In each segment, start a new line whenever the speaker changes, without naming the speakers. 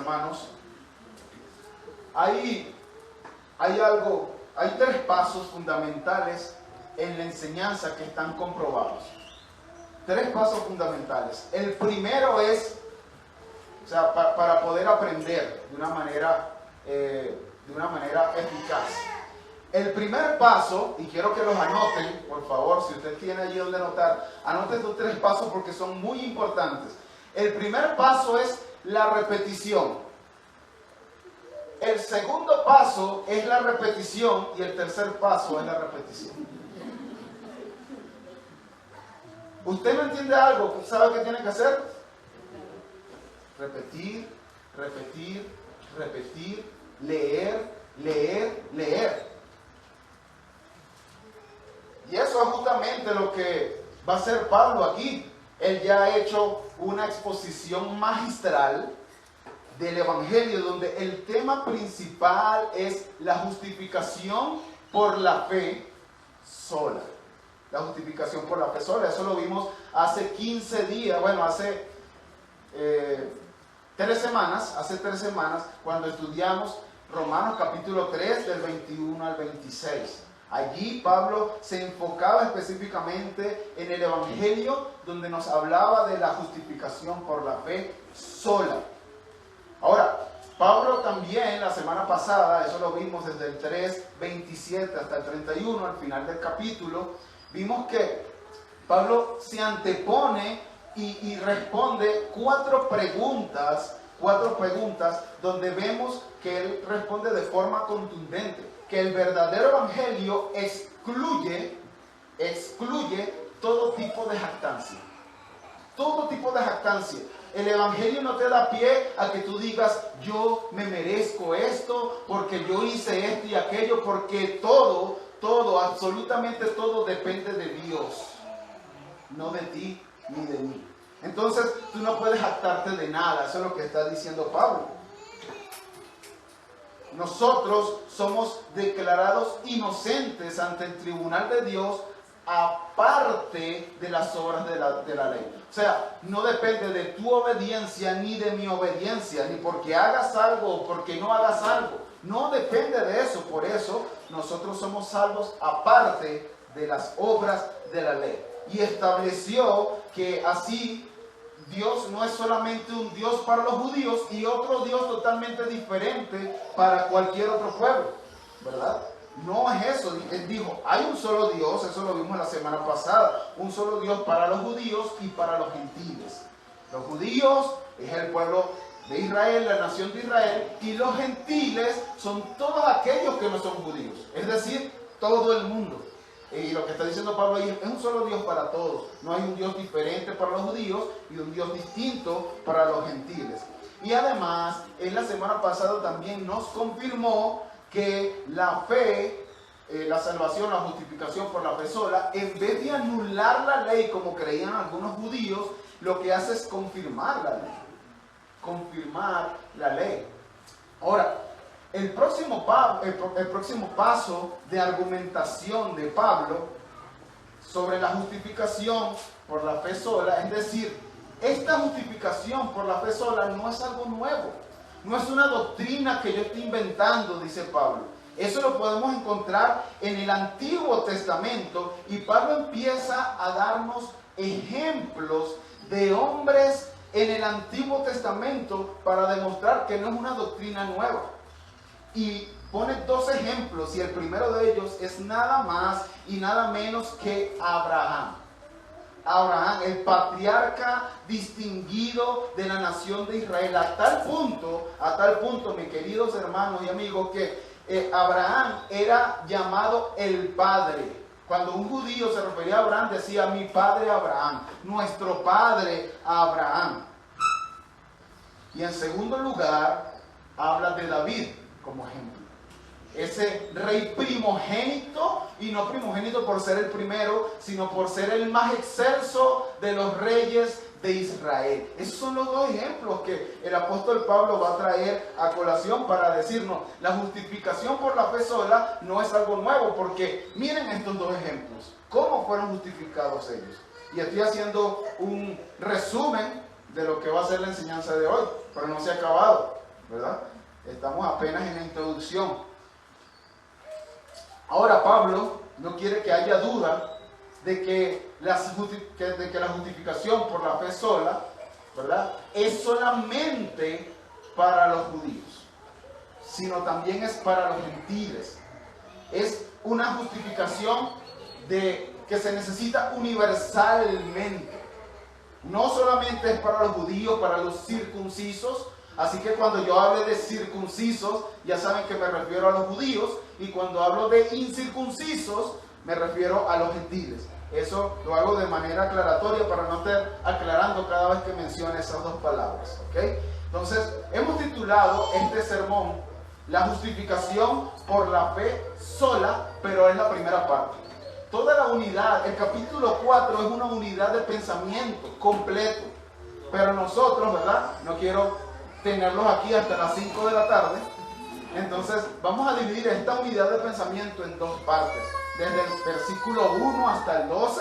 hermanos, hay tres pasos fundamentales en la enseñanza que están comprobados. Tres pasos fundamentales. El primero es, o sea, para poder aprender de una manera eficaz. El primer paso, y quiero que los anoten, por favor, si usted tiene allí donde anotar, anote estos tres pasos porque son muy importantes. El primer paso es la repetición. El segundo paso es la repetición y el tercer paso es la repetición. ¿Usted no entiende algo? ¿Sabe qué tiene que hacer? Repetir, repetir, repetir, leer, leer, leer. Y eso es justamente lo que va a hacer Pablo aquí. Él ya ha hecho una exposición magistral del Evangelio, donde el tema principal es la justificación por la fe sola. La justificación por la fe sola. Eso lo vimos hace 15 días, bueno, hace 3 semanas, cuando estudiamos Romanos capítulo 3, del 21 al 26. Allí Pablo se enfocaba específicamente en el Evangelio, donde nos hablaba de la justificación por la fe sola. Ahora, Pablo también la semana pasada, eso lo vimos desde el 3:27 hasta el 31, al final del capítulo, vimos que Pablo se antepone y responde cuatro preguntas donde vemos que él responde de forma contundente, que el verdadero evangelio excluye todo tipo de jactancia. Todo tipo de jactancia. El evangelio no te da pie a que tú digas, yo me merezco esto, porque yo hice esto y aquello, porque todo, absolutamente todo depende de Dios, no de ti ni de mí. Entonces, tú no puedes jactarte de nada, eso es lo que está diciendo Pablo. Nosotros somos declarados inocentes ante el tribunal de Dios, aparte de las obras de la ley. O sea, no depende de tu obediencia ni de mi obediencia, ni porque hagas algo o porque no hagas algo. No depende de eso. Por eso nosotros somos salvos aparte de las obras de la ley. Y estableció que así Dios no es solamente un Dios para los judíos y otro Dios totalmente diferente para cualquier otro pueblo, ¿verdad? No es eso. Él dijo, hay un solo Dios, eso lo vimos la semana pasada, un solo Dios para los judíos y para los gentiles. Los judíos es el pueblo de Israel, la nación de Israel, y los gentiles son todos aquellos que no son judíos, es decir, todo el mundo. Y lo que está diciendo Pablo ahí es un solo Dios para todos. No hay un Dios diferente para los judíos y un Dios distinto para los gentiles. Y además, en la semana pasada también nos confirmó que la fe, la salvación, la justificación por la fe sola, en vez de anular la ley como creían algunos judíos, lo que hace es confirmar la ley. Confirmar la ley. Ahora, el próximo paso de argumentación de Pablo sobre la justificación por la fe sola, es decir, esta justificación por la fe sola no es algo nuevo, no es una doctrina que yo estoy inventando, dice Pablo. Eso lo podemos encontrar en el Antiguo Testamento y Pablo empieza a darnos ejemplos de hombres en el Antiguo Testamento para demostrar que no es una doctrina nueva. Y pone 2 ejemplos y el primero de ellos es nada más y nada menos que Abraham. Abraham, el patriarca distinguido de la nación de Israel, a tal punto, mis queridos hermanos y amigos, que Abraham era llamado el padre. Cuando un judío se refería a Abraham, decía mi padre Abraham, nuestro padre Abraham. Y en segundo lugar, habla de David como ejemplo. Ese rey primogénito, y no primogénito por ser el primero, sino por ser el más excelso de los reyes de Israel. Esos son los 2 ejemplos que el apóstol Pablo va a traer a colación para decirnos, la justificación por la fe sola no es algo nuevo, porque miren estos 2 ejemplos, cómo fueron justificados ellos. Y estoy haciendo un resumen de lo que va a ser la enseñanza de hoy, pero no se ha acabado. ¿verdad? Estamos apenas en la introducción. Ahora Pablo no quiere que haya duda de que la justificación por la fe sola, ¿verdad?, es solamente para los judíos, sino también es para los gentiles. Es una justificación que se necesita universalmente. No solamente es para los judíos, para los circuncisos. Así que cuando yo hable de circuncisos, ya saben que me refiero a los judíos. Y cuando hablo de incircuncisos, me refiero a los gentiles. Eso lo hago de manera aclaratoria para no estar aclarando cada vez que mencione esas dos palabras. ¿Okay? Entonces, hemos titulado este sermón La justificación por la fe sola, pero es la primera parte. Toda la unidad, el capítulo 4 es una unidad de pensamiento completo. Pero nosotros, ¿verdad? No quiero tenerlos aquí hasta las 5 de la tarde. Entonces, vamos a dividir esta unidad de pensamiento en dos partes. Desde el versículo 1 hasta el 12.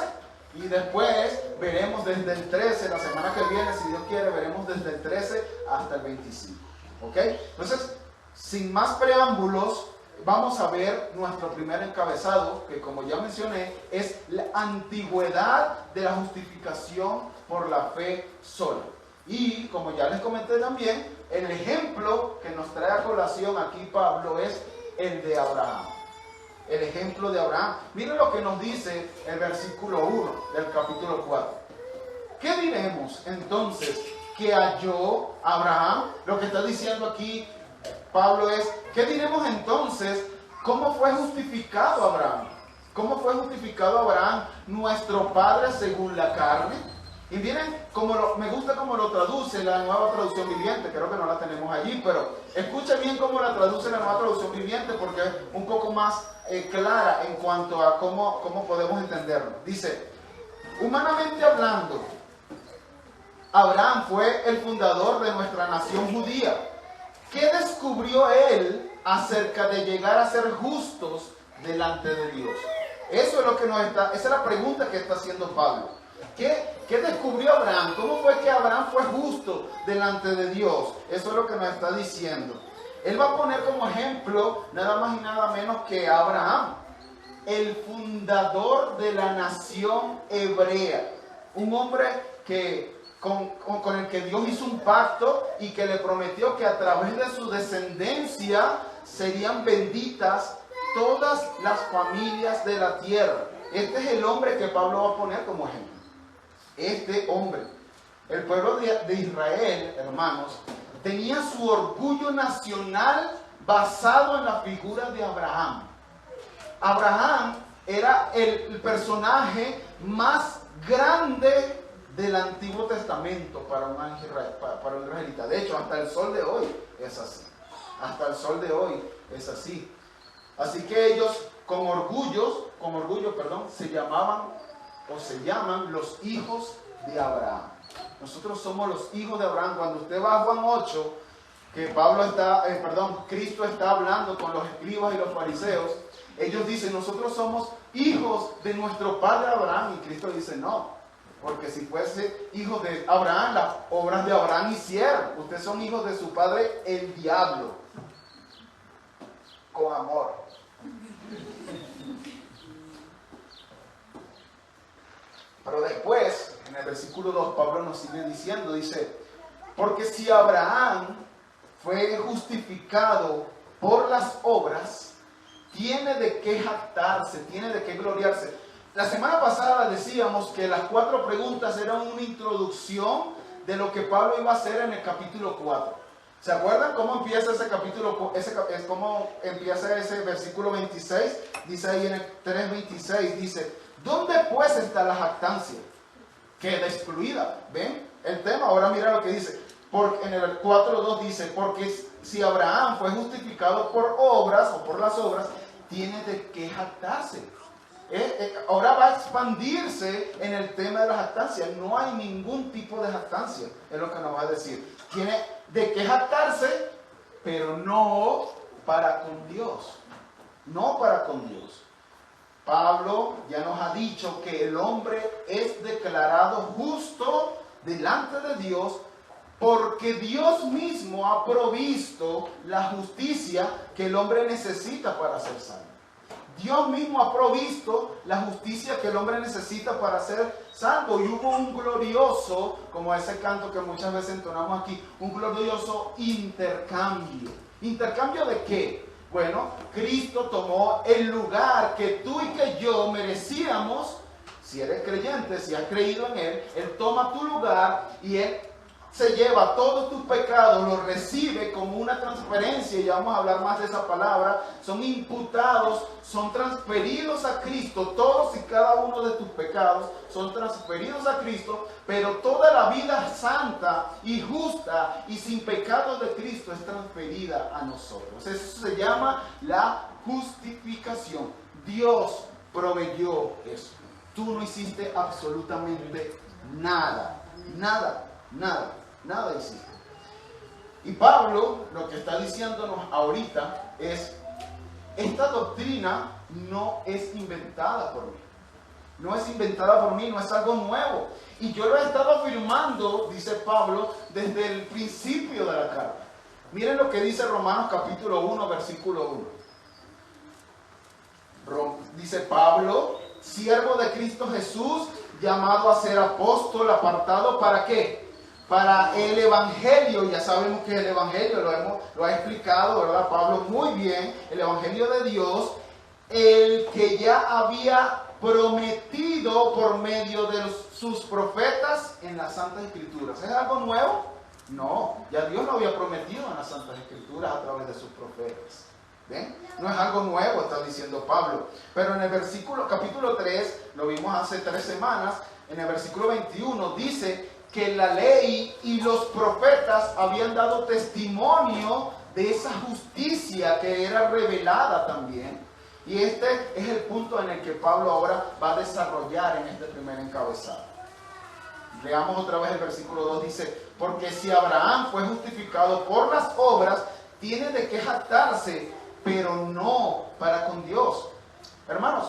Y después veremos desde el 13, la semana que viene, si Dios quiere, veremos desde el 13 hasta el 25. ¿Ok? Entonces, sin más preámbulos, vamos a ver nuestro primer encabezado, que como ya mencioné, es la antigüedad de la justificación por la fe sola. Y como ya les comenté también, el ejemplo que nos trae a colación aquí Pablo es el de Abraham. El ejemplo de Abraham. Miren lo que nos dice el versículo 1 del capítulo 4. ¿Qué diremos entonces que halló Abraham? Lo que está diciendo aquí Pablo es, ¿qué diremos entonces? ¿Cómo fue justificado Abraham? ¿Cómo fue justificado Abraham, nuestro padre según la carne? Y miren, me gusta cómo lo traduce la Nueva Traducción Viviente. Creo que no la tenemos allí, pero escucha bien cómo la traduce la Nueva Traducción Viviente, porque es un poco más clara en cuanto a cómo podemos entenderlo. Dice, humanamente hablando, Abraham fue el fundador de nuestra nación judía. ¿Qué descubrió él acerca de llegar a ser justos delante de Dios? Eso es lo que esa es la pregunta que está haciendo Pablo. ¿Qué descubrió Abraham? ¿Cómo fue que Abraham fue justo delante de Dios? Eso es lo que nos está diciendo. Él va a poner como ejemplo nada más y nada menos que Abraham, el fundador de la nación hebrea. Un hombre con el que Dios hizo un pacto y que le prometió que a través de su descendencia serían benditas todas las familias de la tierra. Este es el hombre que Pablo va a poner como ejemplo. Este hombre, el pueblo de Israel, hermanos, tenía su orgullo nacional basado en la figura de Abraham. Abraham era el personaje más grande del Antiguo Testamento para un israelita. De hecho, hasta el sol de hoy es así. Hasta el sol de hoy es así. Así que ellos con orgullo, se llaman los hijos de Abraham. Nosotros somos los hijos de Abraham. Cuando usted va a Juan 8, que Cristo está hablando con los escribas y los fariseos, ellos dicen, nosotros somos hijos de nuestro padre Abraham. Y Cristo dice, no, porque si fuese hijos de Abraham, las obras de Abraham hicieron. Ustedes son hijos de su padre, el diablo. Con amor. Pero después, en el versículo 2, Pablo nos sigue diciendo, dice, porque si Abraham fue justificado por las obras, tiene de qué jactarse, tiene de qué gloriarse. La semana pasada decíamos que las 4 preguntas eran una introducción de lo que Pablo iba a hacer en el capítulo 4. ¿Se acuerdan cómo empieza ese capítulo, cómo empieza ese versículo 26? Dice ahí en el 3:26, dice, ¿dónde pues está la jactancia? Queda excluida. ¿Ven? El tema, ahora mira lo que dice. En el 4:2 dice, porque si Abraham fue justificado por obras o por las obras, tiene de qué jactarse. Ahora va a expandirse en el tema de la jactancia. No hay ningún tipo de jactancia, es lo que nos va a decir. Tiene de qué jactarse, pero no para con Dios. No para con Dios. Pablo ya nos ha dicho que el hombre es declarado justo delante de Dios porque Dios mismo ha provisto la justicia que el hombre necesita para ser salvo. Dios mismo ha provisto la justicia que el hombre necesita para ser salvo. Y hubo un glorioso, como ese canto que muchas veces entonamos aquí, un glorioso intercambio. ¿Intercambio de qué? Bueno, Cristo tomó el lugar que tú y que yo merecíamos. Si eres creyente, si has creído en Él toma tu lugar y Él se lleva todos tus pecados, los recibe como una transferencia, y ya vamos a hablar más de esa palabra, son imputados, son transferidos a Cristo, todos y cada uno de tus pecados son transferidos a Cristo, pero toda la vida santa y justa y sin pecado de Cristo es transferida a nosotros. Eso se llama la justificación. Dios proveyó eso. Tú no hiciste absolutamente nada, nada hiciste. Y Pablo lo que está diciéndonos ahorita es, esta doctrina no es inventada por mí. No es inventada por mí, no es algo nuevo. Y yo lo he estado afirmando, dice Pablo, desde el principio de la carta. Miren lo que dice Romanos capítulo 1, versículo 1. Dice Pablo, siervo de Cristo Jesús, llamado a ser apóstol, apartado ¿para qué? Para el Evangelio. Ya sabemos que el Evangelio lo ha explicado, ¿verdad? Pablo muy bien, el Evangelio de Dios, el que ya había prometido por medio de sus profetas en las Santas Escrituras. ¿Es algo nuevo? No, ya Dios lo había prometido en las Santas Escrituras a través de sus profetas. ¿Ven? No es algo nuevo, está diciendo Pablo. Pero en el capítulo 3, lo vimos hace 3 semanas, en el versículo 21 dice que la ley y los profetas habían dado testimonio de esa justicia que era revelada también. Y este es el punto en el que Pablo ahora va a desarrollar en este primer encabezado. Leamos otra vez el versículo 2, dice, porque si Abraham fue justificado por las obras, tiene de qué jactarse, pero no para con Dios. Hermanos,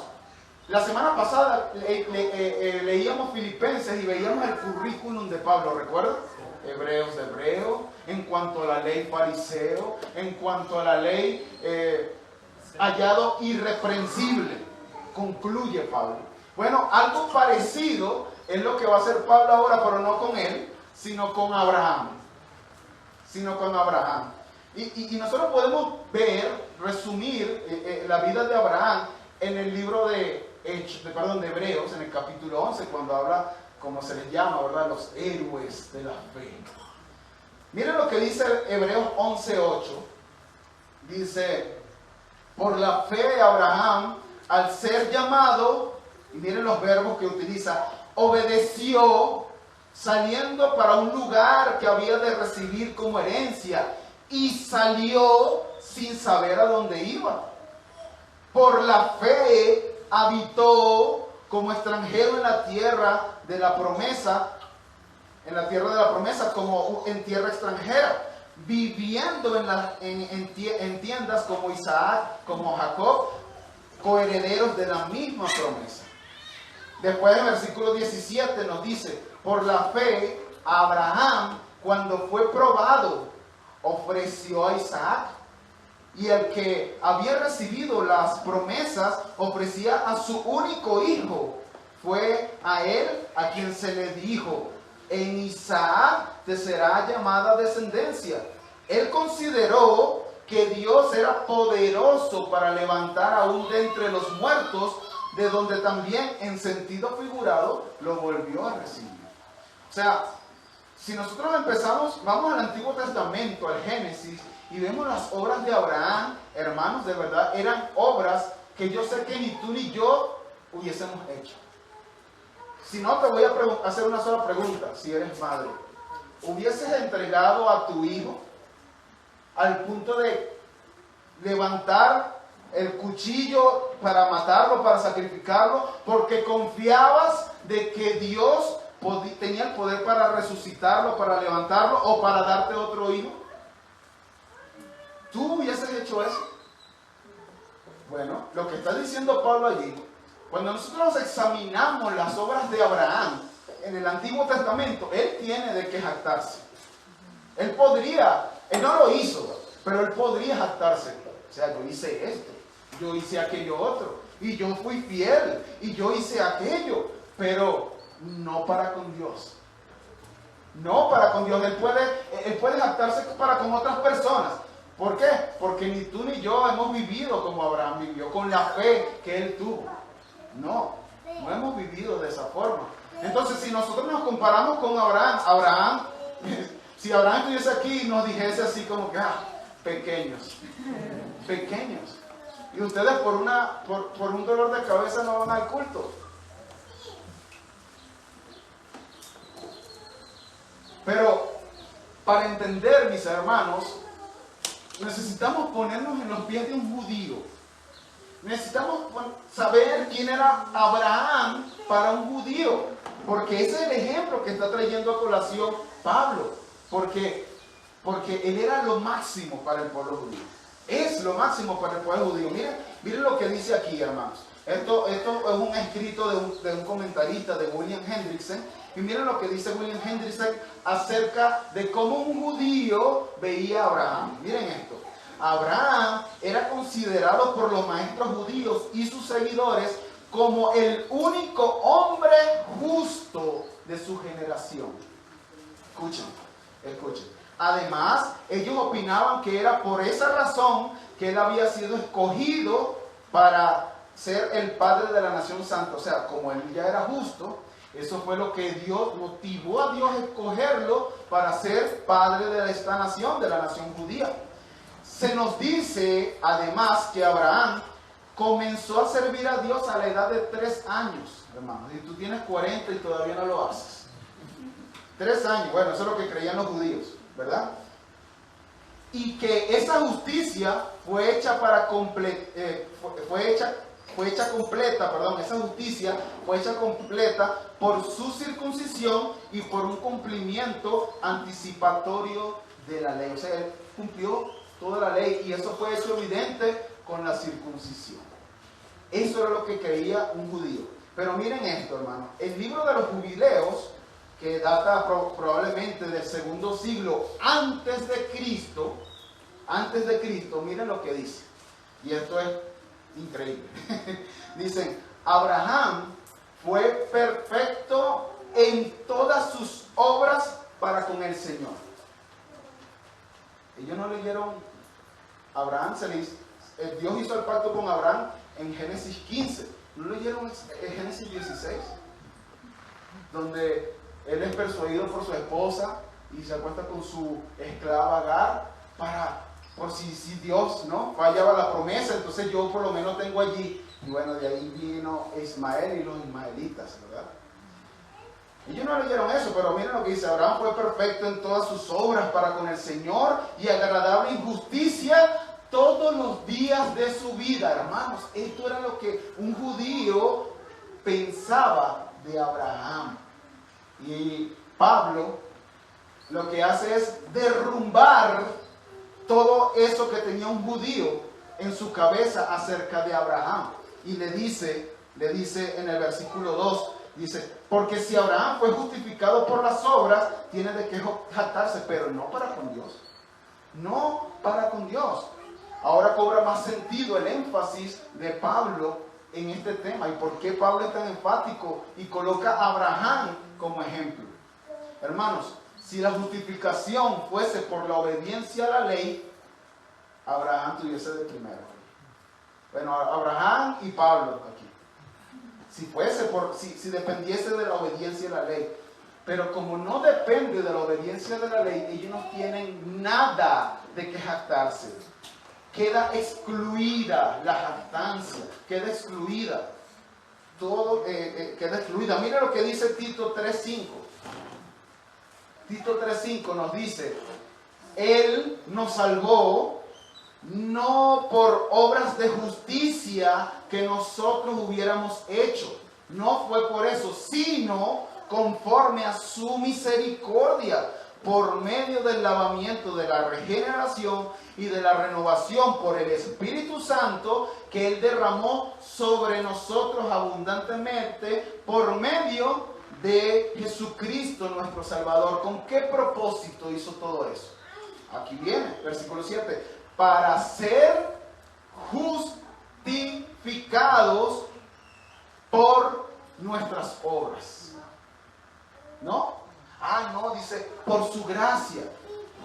la semana pasada leíamos Filipenses y veíamos el currículum de Pablo, ¿recuerdan? Hebreos de hebreo, en cuanto a la ley fariseo, en cuanto a la ley hallado irreprensible, concluye Pablo. Bueno, algo parecido es lo que va a hacer Pablo ahora, pero no con él, sino con Abraham. Y nosotros podemos resumir la vida de Abraham en el libro de Hebreos, en el capítulo 11, cuando habla, como se les llama, ¿verdad?, los héroes de la fe. Miren lo que dice Hebreos 11:8. Dice, por la fe Abraham, al ser llamado, y miren los verbos que utiliza, obedeció, saliendo para un lugar que había de recibir como herencia, y salió sin saber a dónde iba. Por la fe habitó como extranjero en la tierra de la promesa, como en tierra extranjera, viviendo en tiendas como Isaac, como Jacob, coherederos de la misma promesa. Después en el versículo 17 nos dice, por la fe Abraham, cuando fue probado, ofreció a Isaac, y el que había recibido las promesas ofrecía a su único hijo. Fue a él a quien se le dijo, en Isaac te será llamada descendencia. Él consideró que Dios era poderoso para levantar aún de entre los muertos, de donde también en sentido figurado lo volvió a recibir. O sea, si nosotros vamos al Antiguo Testamento, al Génesis, y vemos las obras de Abraham, hermanos, de verdad, eran obras que yo sé que ni tú ni yo hubiésemos hecho. Si no, te voy a hacer una sola pregunta, si eres madre. ¿Hubieses entregado a tu hijo al punto de levantar el cuchillo para matarlo, para sacrificarlo, porque confiabas de que Dios tenía el poder para resucitarlo, para levantarlo o para darte otro hijo? ¿Tú hubieses hecho eso? Bueno, lo que está diciendo Pablo allí, cuando nosotros examinamos las obras de Abraham en el Antiguo Testamento, él tiene de qué jactarse. Él podría, él no lo hizo, pero él podría jactarse. O sea, yo hice esto, yo hice aquello otro, y yo fui fiel, y yo hice aquello, pero no para con Dios. No para con Dios. Él puede jactarse para con otras personas. ¿Por qué? Porque ni tú ni yo hemos vivido como Abraham vivió, con la fe que él tuvo. No hemos vivido de esa forma. Entonces, si nosotros nos comparamos con Abraham, si Abraham estuviese aquí y nos dijese así como que, pequeños. Y ustedes por un dolor de cabeza no van al culto. Pero para entender, mis hermanos, necesitamos ponernos en los pies de un judío. Necesitamos saber quién era Abraham para un judío. Porque ese es el ejemplo que está trayendo a colación Pablo. Porque él era lo máximo para el pueblo judío. Es lo máximo para el pueblo judío. Miren lo que dice aquí, hermanos. Esto es un escrito de un comentarista, de William Hendrickson. Y miren lo que dice William Hendrickson acerca de cómo un judío veía a Abraham. Miren esto. Abraham era considerado por los maestros judíos y sus seguidores como el único hombre justo de su generación. Escuchen. Además, ellos opinaban que era por esa razón que él había sido escogido para ser el padre de la nación santa. O sea, como él ya era justo, eso fue lo que Dios motivó a Dios a escogerlo para ser padre de esta nación, de la nación judía. Se nos dice además que Abraham comenzó a servir a Dios a la edad de 3 años, hermanos. Y tú tienes 40 y todavía no lo haces. 3 años, bueno, eso es lo que creían los judíos, ¿verdad? Y que esa justicia fue hecha esa justicia fue hecha completa por su circuncisión y por un cumplimiento anticipatorio de la ley. O sea, él cumplió toda la ley y eso fue hecho evidente con la circuncisión. Eso era lo que creía un judío. Pero miren esto, hermano. El libro de los Jubileos, que data probablemente del segundo siglo antes de Cristo, miren lo que dice. Y esto es increíble. Dicen, Abraham fue perfecto en todas sus obras para con el Señor. Ellos no leyeron, Dios hizo el pacto con Abraham en Génesis 15. ¿No leyeron Génesis 16? Donde él es persuadido por su esposa y se acuesta con su esclava Agar por si Dios no fallaba la promesa, entonces yo por lo menos tengo allí. Y bueno, de ahí vino Ismael y los ismaelitas, ¿verdad? Ellos no leyeron eso, pero miren lo que dice. Abraham fue perfecto en todas sus obras para con el Señor y agradable en justicia todos los días de su vida. Hermanos, esto era lo que un judío pensaba de Abraham. Y Pablo lo que hace es derrumbar todo eso que tenía un judío en su cabeza acerca de Abraham. Y le dice en el versículo 2, dice, porque si Abraham fue justificado por las obras, tiene de qué jactarse, pero no para con Dios. No para con Dios. Ahora cobra más sentido el énfasis de Pablo en este tema. ¿Y por qué Pablo es tan enfático y coloca a Abraham como ejemplo? Hermanos, si la justificación fuese por la obediencia a la ley, Abraham tuviese de primero. Bueno, Abraham y Pablo aquí. Si dependiese de la obediencia a la ley. Pero como no depende de la obediencia de la ley, ellos no tienen nada de que jactarse. Queda excluida la jactancia, queda excluida. Todo queda excluida. Mira lo que dice Tito 3:5. Tito 3:5 nos dice, Él nos salvó no por obras de justicia que nosotros hubiéramos hecho. No fue por eso, sino conforme a su misericordia, por medio del lavamiento de la regeneración y de la renovación por el Espíritu Santo que Él derramó sobre nosotros abundantemente por medio de Jesucristo nuestro Salvador. ¿Con qué propósito hizo todo eso? Aquí viene, versículo 7. Para ser justificados por nuestras obras. ¿No? No, dice, por su gracia.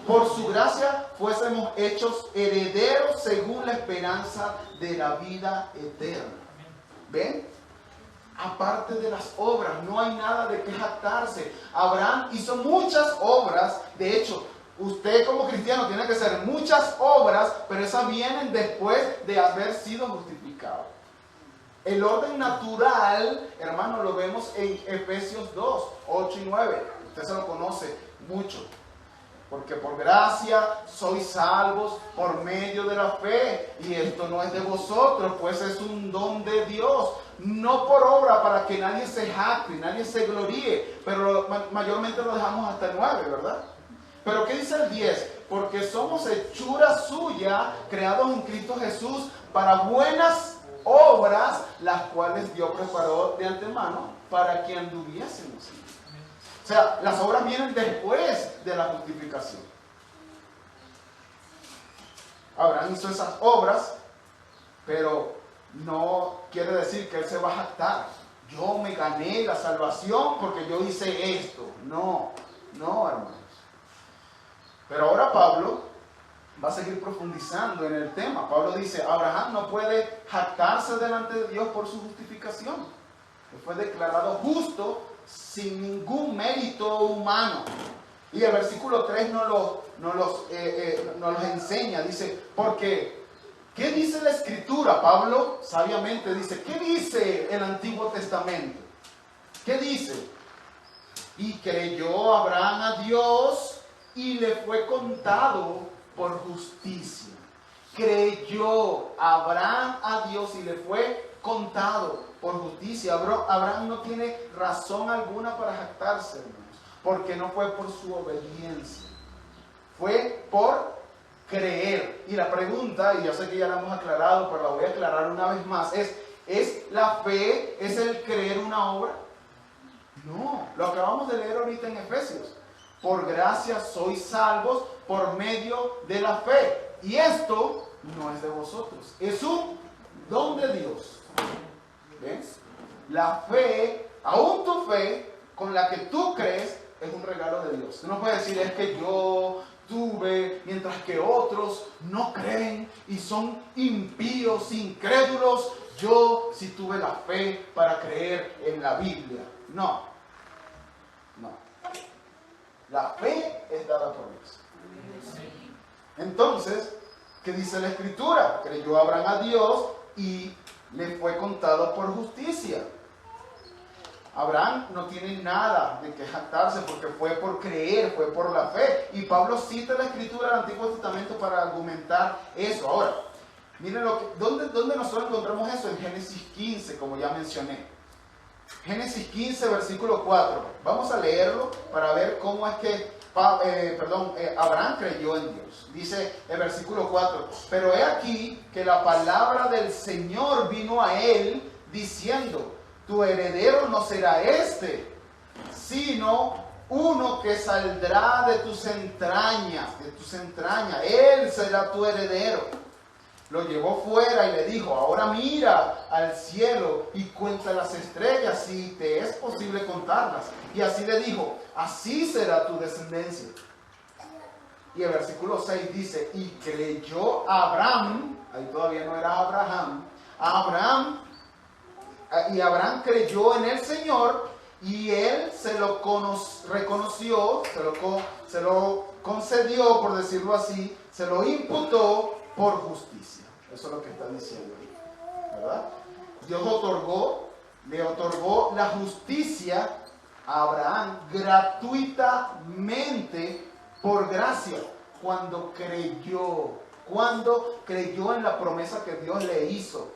Por su gracia fuésemos hechos herederos según la esperanza de la vida eterna. ¿Ven? Aparte de las obras, no hay nada de qué jactarse. Abraham hizo muchas obras. De hecho, usted como cristiano tiene que hacer muchas obras, pero esas vienen después de haber sido justificado. El orden natural, hermano, lo vemos en Efesios 2, 8 y 9. Usted se lo conoce mucho. Porque por gracia sois salvos por medio de la fe. Y esto no es de vosotros, pues es un don de Dios. No por obra, para que nadie se jacte, nadie se gloríe. Pero mayormente lo dejamos hasta el 9, ¿verdad? Pero ¿qué dice el 10? Porque somos hechura suya, creados en Cristo Jesús, para buenas obras, las cuales Dios preparó de antemano para que anduviésemos. O sea, las obras vienen después de la justificación. Abraham hizo esas obras, pero no quiere decir que él se va a jactar. Yo me gané la salvación porque yo hice esto. No, hermanos. Pero ahora Pablo va a seguir profundizando en el tema. Pablo dice, Abraham no puede jactarse delante de Dios por su justificación. Él fue declarado justo sin ningún mérito humano. Y el versículo 3 nos los enseña. Dice, porque, ¿qué dice la Escritura? Pablo sabiamente dice, ¿qué dice el Antiguo Testamento? ¿Qué dice? Y creyó Abraham a Dios y le fue contado por justicia. Creyó Abraham a Dios y le fue contado por justicia. Abraham no tiene razón alguna para jactarse, hermanos, porque no fue por su obediencia, fue por creer. Y la pregunta, y yo sé que ya la hemos aclarado, pero la voy a aclarar una vez más, ¿es la fe, es el creer una obra? No, lo acabamos de leer ahorita en Efesios. Por gracia sois salvos por medio de la fe. Y esto no es de vosotros, es un don de Dios. ¿Ves? La fe, aún tu fe, con la que tú crees, es un regalo de Dios. Tú no puedes decir, es que yo tuve, mientras que otros no creen y son impíos, incrédulos, yo sí tuve la fe para creer en la Biblia. No. La fe es dada por Dios. Entonces, ¿qué dice la Escritura? Creyó Abraham a Dios y le fue contado por justicia. Abraham no tiene nada de que jactarse porque fue por creer, fue por la fe. Y Pablo cita la Escritura del Antiguo Testamento para argumentar eso. Ahora, miren ¿dónde nosotros encontramos eso? En Génesis 15, como ya mencioné. Génesis 15, versículo 4. Vamos a leerlo para ver cómo es que Abraham creyó en Dios. Dice el versículo 4, pero he aquí que la palabra del Señor vino a él diciendo, tu heredero no será este, sino uno que saldrá de tus entrañas, él será tu heredero. Lo llevó fuera y le dijo, ahora mira al cielo y cuenta las estrellas si te es posible contarlas. Y así le dijo, así será tu descendencia. Y el versículo 6 dice, y creyó Abraham, ahí todavía no era Abraham, y Abraham creyó en el Señor y él se lo reconoció, se lo concedió, por decirlo así, se lo imputó por justicia. Eso es lo que está diciendo, ¿verdad? Dios le otorgó la justicia a Abraham gratuitamente por gracia, cuando creyó en la promesa que Dios le hizo,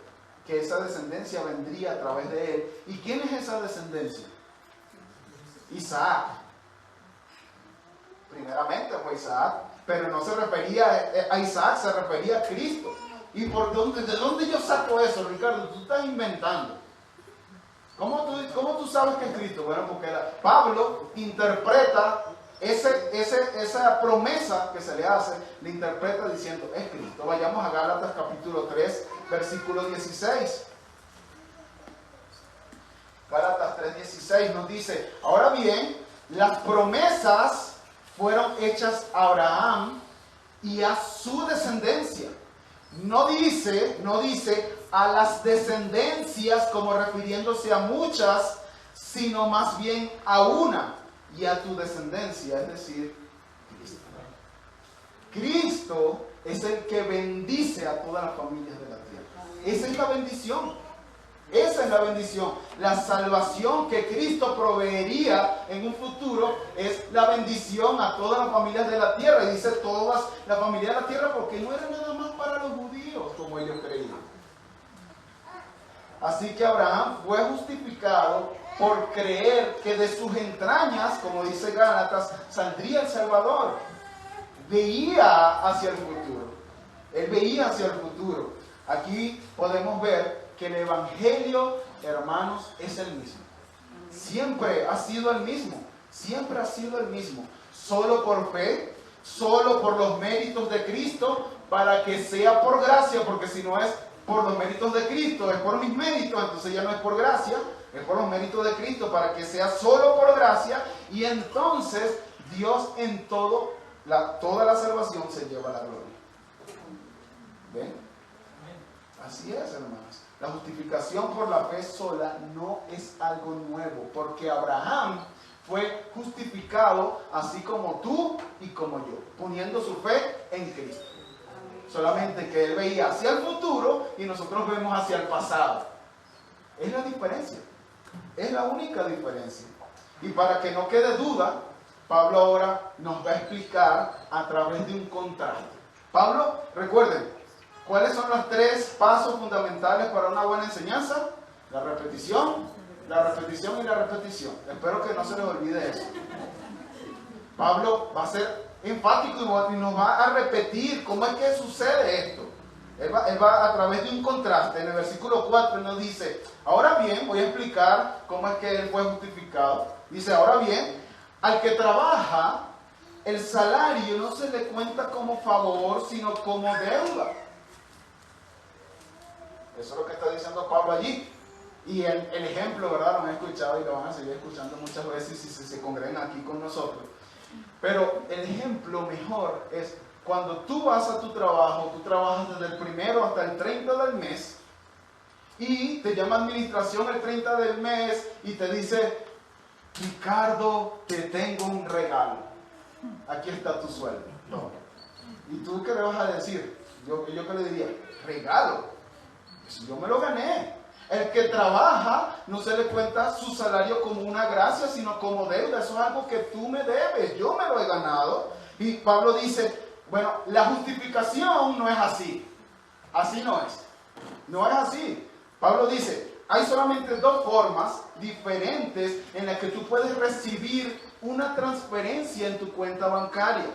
que esa descendencia vendría a través de él. ¿Y quién es esa descendencia? Isaac. Primeramente fue Isaac, pero no se refería a Isaac, se refería a Cristo. ¿Y de dónde yo saco eso, Ricardo? Tú estás inventando. ¿Cómo tú sabes que es Cristo? Bueno, porque Pablo interpreta esa promesa que se le hace, le interpreta diciendo, es Cristo. Vayamos a Gálatas capítulo 3, versículo 16. Gálatas 3:16 nos dice, ahora bien, las promesas fueron hechas a Abraham y a su descendencia. No dice a las descendencias como refiriéndose a muchas, sino más bien a una y a tu descendencia, es decir, Cristo. Cristo es el que bendice a todas las familias de la tierra. Esa es la bendición. Esa es la bendición. La salvación que Cristo proveería en un futuro es la bendición a todas las familias de la tierra. Y dice todas las familias de la tierra porque no era nada más para los judíos como ellos creían. Así que Abraham fue justificado por creer que de sus entrañas, como dice Gálatas, saldría el Salvador. Veía hacia el futuro. Él veía hacia el futuro. Aquí podemos ver que el Evangelio, hermanos, es el mismo. Siempre ha sido el mismo. Siempre ha sido el mismo. Solo por fe, solo por los méritos de Cristo, para que sea por gracia, porque si no es por los méritos de Cristo, es por mis méritos, entonces ya no es por gracia, es por los méritos de Cristo, para que sea solo por gracia, y entonces Dios en toda la salvación se lleva la gloria. ¿Ven? Así es, hermanos. La justificación por la fe sola no es algo nuevo, porque Abraham fue justificado así como tú y como yo, poniendo su fe en Cristo. Solamente que él veía hacia el futuro y nosotros vemos hacia el pasado. Es la diferencia. Es la única diferencia. Y para que no quede duda, Pablo ahora nos va a explicar a través de un contraste. Pablo, recuerden, ¿cuáles son los 3 pasos fundamentales para una buena enseñanza? La repetición y la repetición. Espero que no se les olvide eso. Pablo va a ser enfático y nos va a repetir cómo es que sucede esto. Él va a través de un contraste. En el versículo 4 nos dice, ahora bien, voy a explicar cómo es que él fue justificado. Dice, ahora bien, al que trabaja, el salario no se le cuenta como favor, sino como deuda. Eso es lo que está diciendo Pablo allí. Y el ejemplo, ¿verdad? Lo han escuchado y lo van a seguir escuchando muchas veces si se congregan aquí con nosotros. Pero el ejemplo mejor es cuando tú vas a tu trabajo, tú trabajas desde el 1 hasta el 30 del mes y te llama administración el 30 del mes y te dice, Ricardo, te tengo un regalo. Aquí está tu sueldo. No. ¿Y tú qué le vas a decir? Yo qué le diría, regalo. Pues yo me lo gané. El que trabaja no se le cuenta su salario como una gracia, sino como deuda. Eso es algo que tú me debes. Yo me lo he ganado. Y Pablo dice, bueno, la justificación no es así. Así no es. No es así. Pablo dice, hay solamente 2 formas diferentes en las que tú puedes recibir una transferencia en tu cuenta bancaria.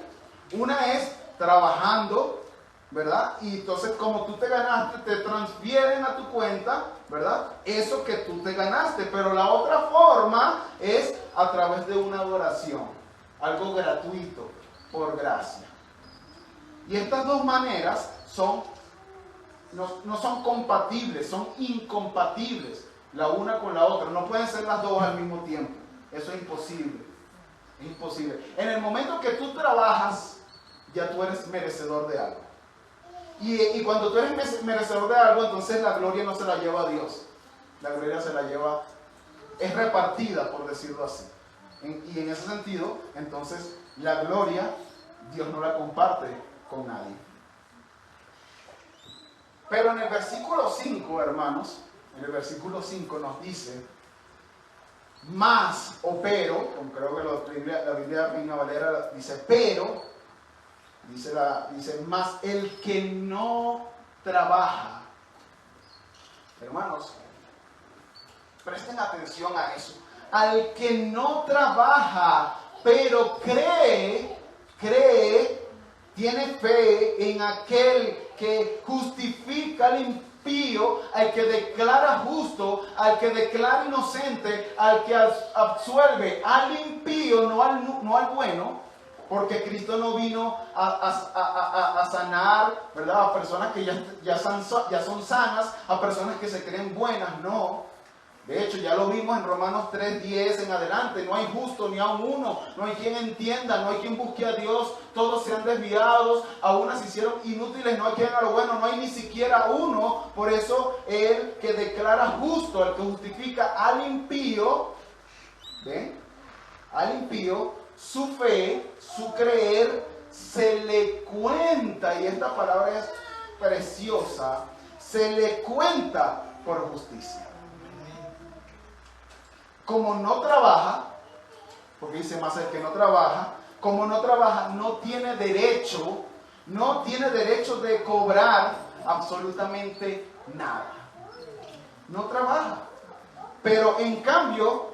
Una es trabajando, ¿verdad? Y entonces como tú te ganaste, te transfieren a tu cuenta, ¿verdad? Eso que tú te ganaste. Pero la otra forma es a través de una adoración, algo gratuito, por gracia. Y estas 2 maneras no son compatibles, son incompatibles la una con la otra. No pueden ser las 2 al mismo tiempo. Eso es imposible. Es imposible. En el momento que tú trabajas, ya tú eres merecedor de algo. Y cuando tú eres merecedor de algo, entonces la gloria no se la lleva a Dios. La gloria se la lleva, es repartida, por decirlo así. Y en ese sentido, entonces, la gloria, Dios no la comparte con nadie. Pero en el versículo 5, hermanos, en el versículo 5 nos dice, más o pero, como creo que la Biblia Reina Valera dice pero, dice más el que no trabaja. Hermanos, presten atención a eso. Al que no trabaja, pero cree, tiene fe en aquel que justifica impío, al que declara justo, al que declara inocente, al que absuelve al impío, no al bueno, porque Cristo no vino a sanar, ¿verdad?, a personas que ya son sanas, a personas que se creen buenas, no. De hecho, ya lo vimos en Romanos 3:10 en adelante. No hay justo ni aun uno. No hay quien entienda, no hay quien busque a Dios. Todos se han desviado, a unas se hicieron inútiles, no hay quien haga lo bueno, no hay ni siquiera uno. Por eso, el que declara justo, el que justifica al impío, ¿ven? Al impío, su fe, su creer, se le cuenta, y esta palabra es preciosa, se le cuenta por justicia. Como no trabaja, porque dice más el que no trabaja, como no trabaja, no tiene derecho de cobrar absolutamente nada. No trabaja. Pero en cambio,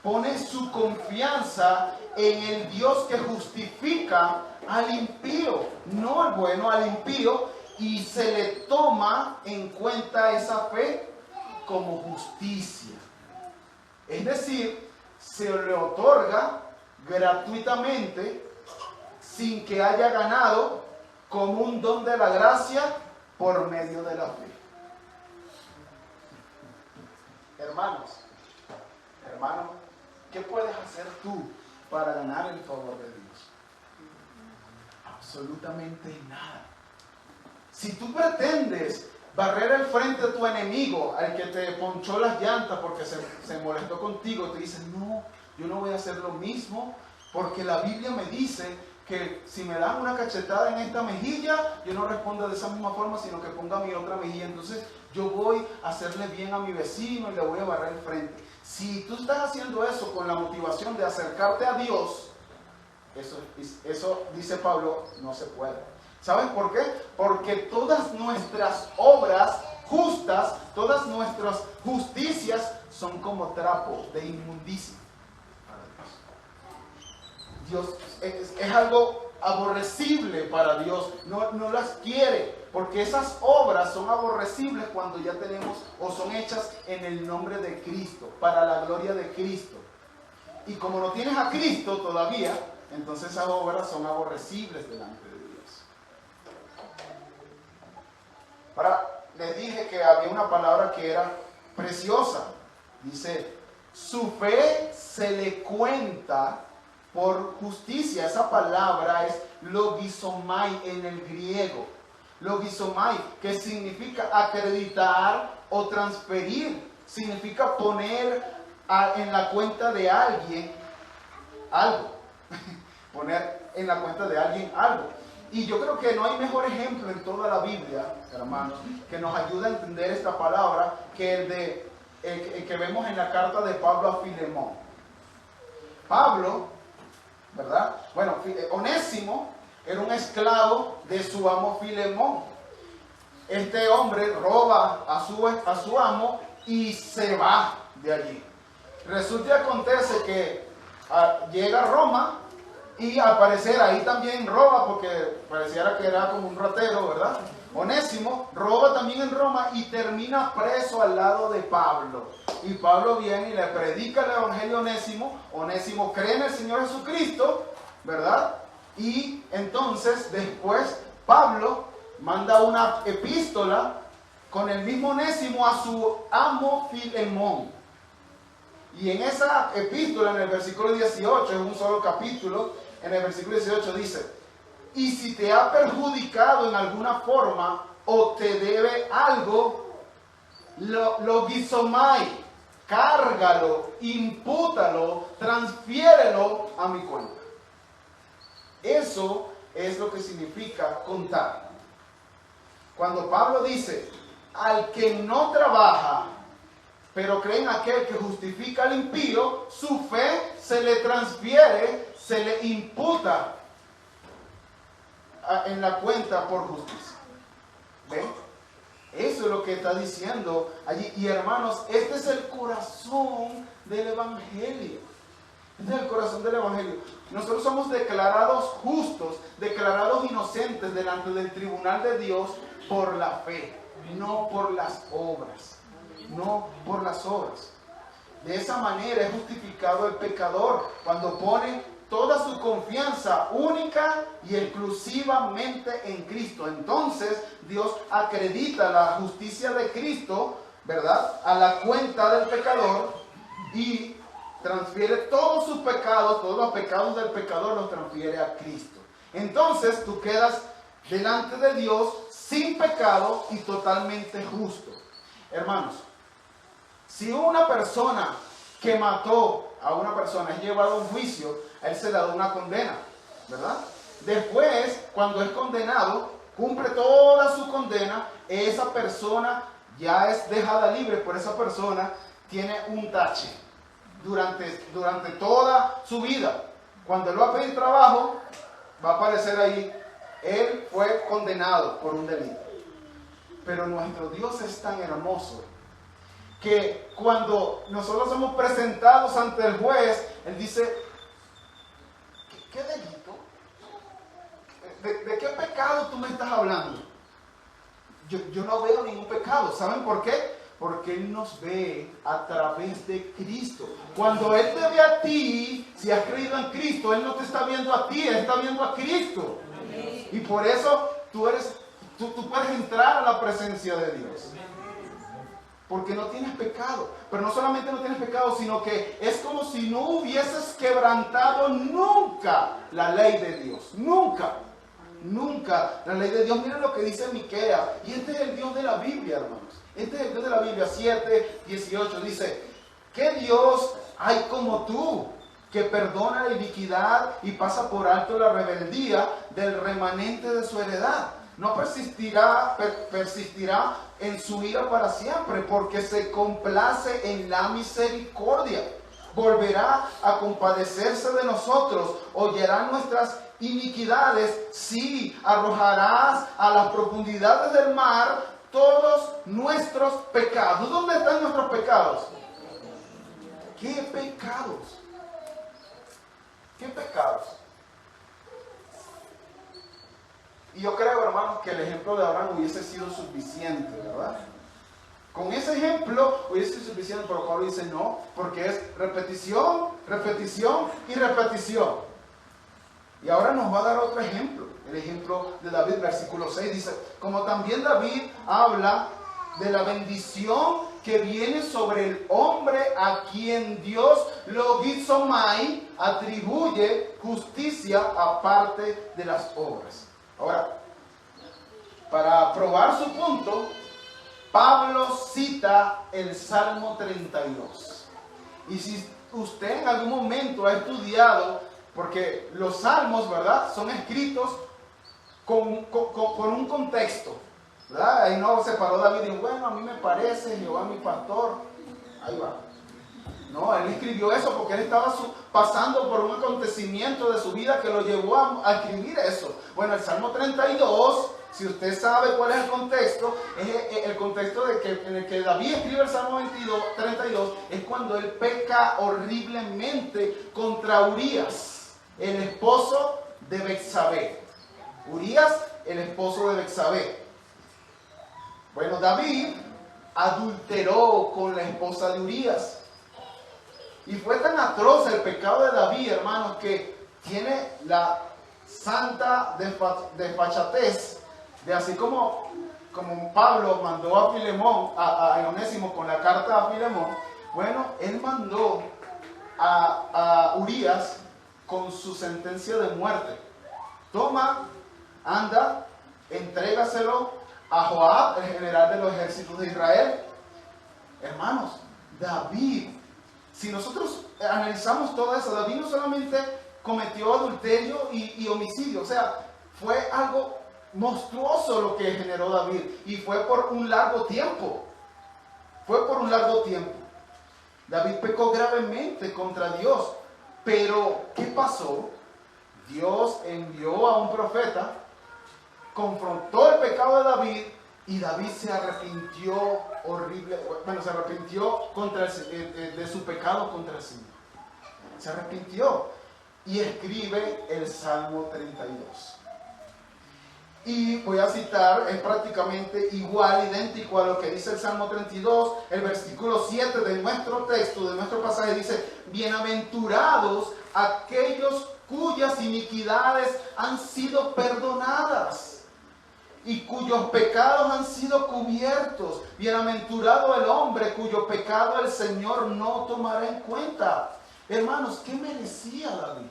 pone su confianza en el Dios que justifica al impío, no al bueno, al impío, y se le toma en cuenta esa fe como justicia. Es decir, se le otorga gratuitamente, sin que haya ganado, como un don de la gracia por medio de la fe. Hermanos, ¿qué puedes hacer tú para ganar el favor de Dios? Absolutamente nada. Si tú pretendes barrer el frente de tu enemigo, al que te ponchó las llantas porque se molestó contigo, te dice, no, yo no voy a hacer lo mismo, porque la Biblia me dice que si me dan una cachetada en esta mejilla, yo no respondo de esa misma forma, sino que ponga mi otra mejilla. Entonces yo voy a hacerle bien a mi vecino y le voy a barrer el frente. Si tú estás haciendo eso con la motivación de acercarte a Dios, eso dice Pablo, no se puede. ¿Saben por qué? Porque todas nuestras obras justas, todas nuestras justicias son como trapo de inmundicia para Dios. Dios es algo aborrecible para Dios, no las quiere, porque esas obras son aborrecibles cuando ya tenemos o son hechas en el nombre de Cristo, para la gloria de Cristo. Y como no tienes a Cristo todavía, entonces esas obras son aborrecibles delante de Dios. Ahora, les dije que había una palabra que era preciosa. Dice, su fe se le cuenta por justicia. Esa palabra es logizomai en el griego. Logizomai, que significa acreditar o transferir. Significa poner en la cuenta de alguien algo. Poner en la cuenta de alguien algo. Y yo creo que no hay mejor ejemplo en toda la Biblia, hermanos, que nos ayude a entender esta palabra que el que vemos en la carta de Pablo a Filemón. Pablo, ¿verdad? Bueno, Onésimo era un esclavo de su amo Filemón. Este hombre roba a su amo y se va de allí. Resulta y acontece que llega a Roma. Y al parecer ahí también roba, porque pareciera que era como un ratero, ¿verdad? Onésimo roba también en Roma y termina preso al lado de Pablo. Y Pablo viene y le predica el evangelio a Onésimo. Onésimo cree en el Señor Jesucristo, ¿verdad? Y entonces después Pablo manda una epístola con el mismo Onésimo a su amo Filemón. Y en esa epístola, en el versículo 18, es un solo capítulo, en el versículo 18 dice, y si te ha perjudicado en alguna forma o te debe algo, logizomai, cárgalo, impútalo, transfiérelo a mi cuenta. Eso es lo que significa contar. Cuando Pablo dice, al que no trabaja, pero cree en aquel que justifica al impío, su fe se le transfiere, se le imputa en la cuenta por justicia. ¿Ven? Eso es lo que está diciendo allí. Y hermanos, este es el corazón del Evangelio. Este es el corazón del Evangelio. Nosotros somos declarados justos, declarados inocentes delante del tribunal de Dios por la fe. no por las obras. No por las obras. De esa manera es justificado el pecador cuando pone toda su confianza única y exclusivamente en Cristo. Entonces Dios acredita la justicia de Cristo, ¿verdad?, a la cuenta del pecador y transfiere todos sus pecados, todos los pecados del pecador los transfiere a Cristo. Entonces tú quedas delante de Dios sin pecado y totalmente justo. Hermanos, si una persona que mató a una persona es llevado a un juicio, a él se le da una condena, ¿verdad? Después, cuando es condenado, cumple toda su condena, esa persona ya es dejada libre, por esa persona tiene un tache durante toda su vida. Cuando él va a pedir trabajo, va a aparecer ahí, él fue condenado por un delito. Pero nuestro Dios es tan hermoso que cuando nosotros somos presentados ante el juez, él dice, ¿qué delito? ¿De qué pecado tú me estás hablando? Yo no veo ningún pecado. ¿Saben por qué? Porque Él nos ve a través de Cristo. Cuando Él te ve a ti, si has creído en Cristo, Él no te está viendo a ti, Él está viendo a Cristo. Y por eso tú puedes entrar a la presencia de Dios. Porque no tienes pecado. Pero no solamente no tienes pecado, sino que es como si no hubieses quebrantado nunca la ley de Dios. Nunca. Nunca la ley de Dios. Miren lo que dice Miqueas. Y este es el Dios de la Biblia, hermanos. Este es el Dios de la Biblia. 7:18 dice: ¿qué Dios hay como tú, que perdona la iniquidad y pasa por alto la rebeldía del remanente de su heredad? No persistirá en su ira para siempre, porque se complace en la misericordia. Volverá a compadecerse de nosotros, oyerá nuestras iniquidades. Sí, arrojarás a las profundidades del mar todos nuestros pecados. ¿Dónde están nuestros pecados? ¿Qué pecados? ¿Qué pecados? Y yo creo, hermanos, que el ejemplo de Abraham hubiese sido suficiente, ¿verdad? Con ese ejemplo hubiese sido suficiente, pero Pablo dice no, porque es repetición, repetición y repetición. Y ahora nos va a dar otro ejemplo, el ejemplo de David, versículo 6, dice: como también David habla de la bendición que viene sobre el hombre a quien Dios logizomai atribuye justicia aparte de las obras. Ahora, para probar su punto, Pablo cita el Salmo 32. Y si usted en algún momento ha estudiado, porque los salmos, ¿verdad?, son escritos con un contexto, ¿verdad? Ahí no se paró David y dijo: bueno, a mí me parece, Jehová mi pastor. Ahí va. No, él escribió eso porque él estaba pasando por un acontecimiento de su vida que lo llevó a escribir eso. Bueno, el Salmo 32, si usted sabe cuál es el contexto en el que David escribe el Salmo 32, es cuando él peca horriblemente contra Urías, el esposo de Betsabé. Urías, el esposo de Betsabé. Bueno, David adulteró con la esposa de Urías. Y fue tan atroz el pecado de David, hermanos, que tiene la santa desfachatez de, así como Pablo mandó a Filemón, a Onésimo con la carta a Filemón, bueno, él mandó a Urías con su sentencia de muerte. Toma, anda, entrégaselo a Joab, el general de los ejércitos de Israel. Hermanos, David, si nosotros analizamos todo eso, David no solamente cometió adulterio y homicidio, o sea, fue algo monstruoso lo que generó David, y fue por un largo tiempo. David pecó gravemente contra Dios, pero ¿qué pasó? Dios envió a un profeta, confrontó el pecado de David, y David se arrepintió se arrepintió de su pecado contra el Señor. Se arrepintió y escribe el Salmo 32. Y voy a citar, es prácticamente igual, idéntico a lo que dice el Salmo 32, el versículo 7 de nuestro texto, de nuestro pasaje, dice: bienaventurados aquellos cuyas iniquidades han sido perdonadas y cuyos pecados han sido cubiertos. Bienaventurado el hombre cuyo pecado el Señor no tomará en cuenta. Hermanos, ¿qué merecía David?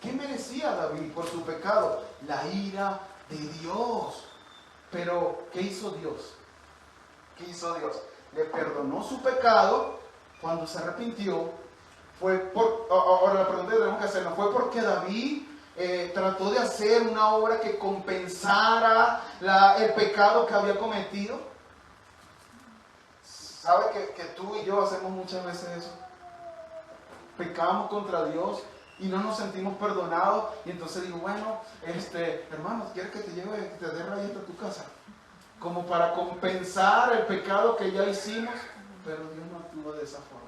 ¿Qué merecía David por su pecado? La ira de Dios. Pero, ¿qué hizo Dios? ¿Qué hizo Dios? Le perdonó su pecado cuando se arrepintió. Ahora la pregunta que tenemos que hacernos, ¿fue porque David trató de hacer una obra que compensara el pecado que había cometido? ¿Sabe que tú y yo hacemos muchas veces eso? Pecamos contra Dios y no nos sentimos perdonados, y entonces digo, bueno, hermanos, ¿quieres que te lleve, que te dé rayita a tu casa? Como para compensar el pecado que ya hicimos. Pero Dios no actúa de esa forma.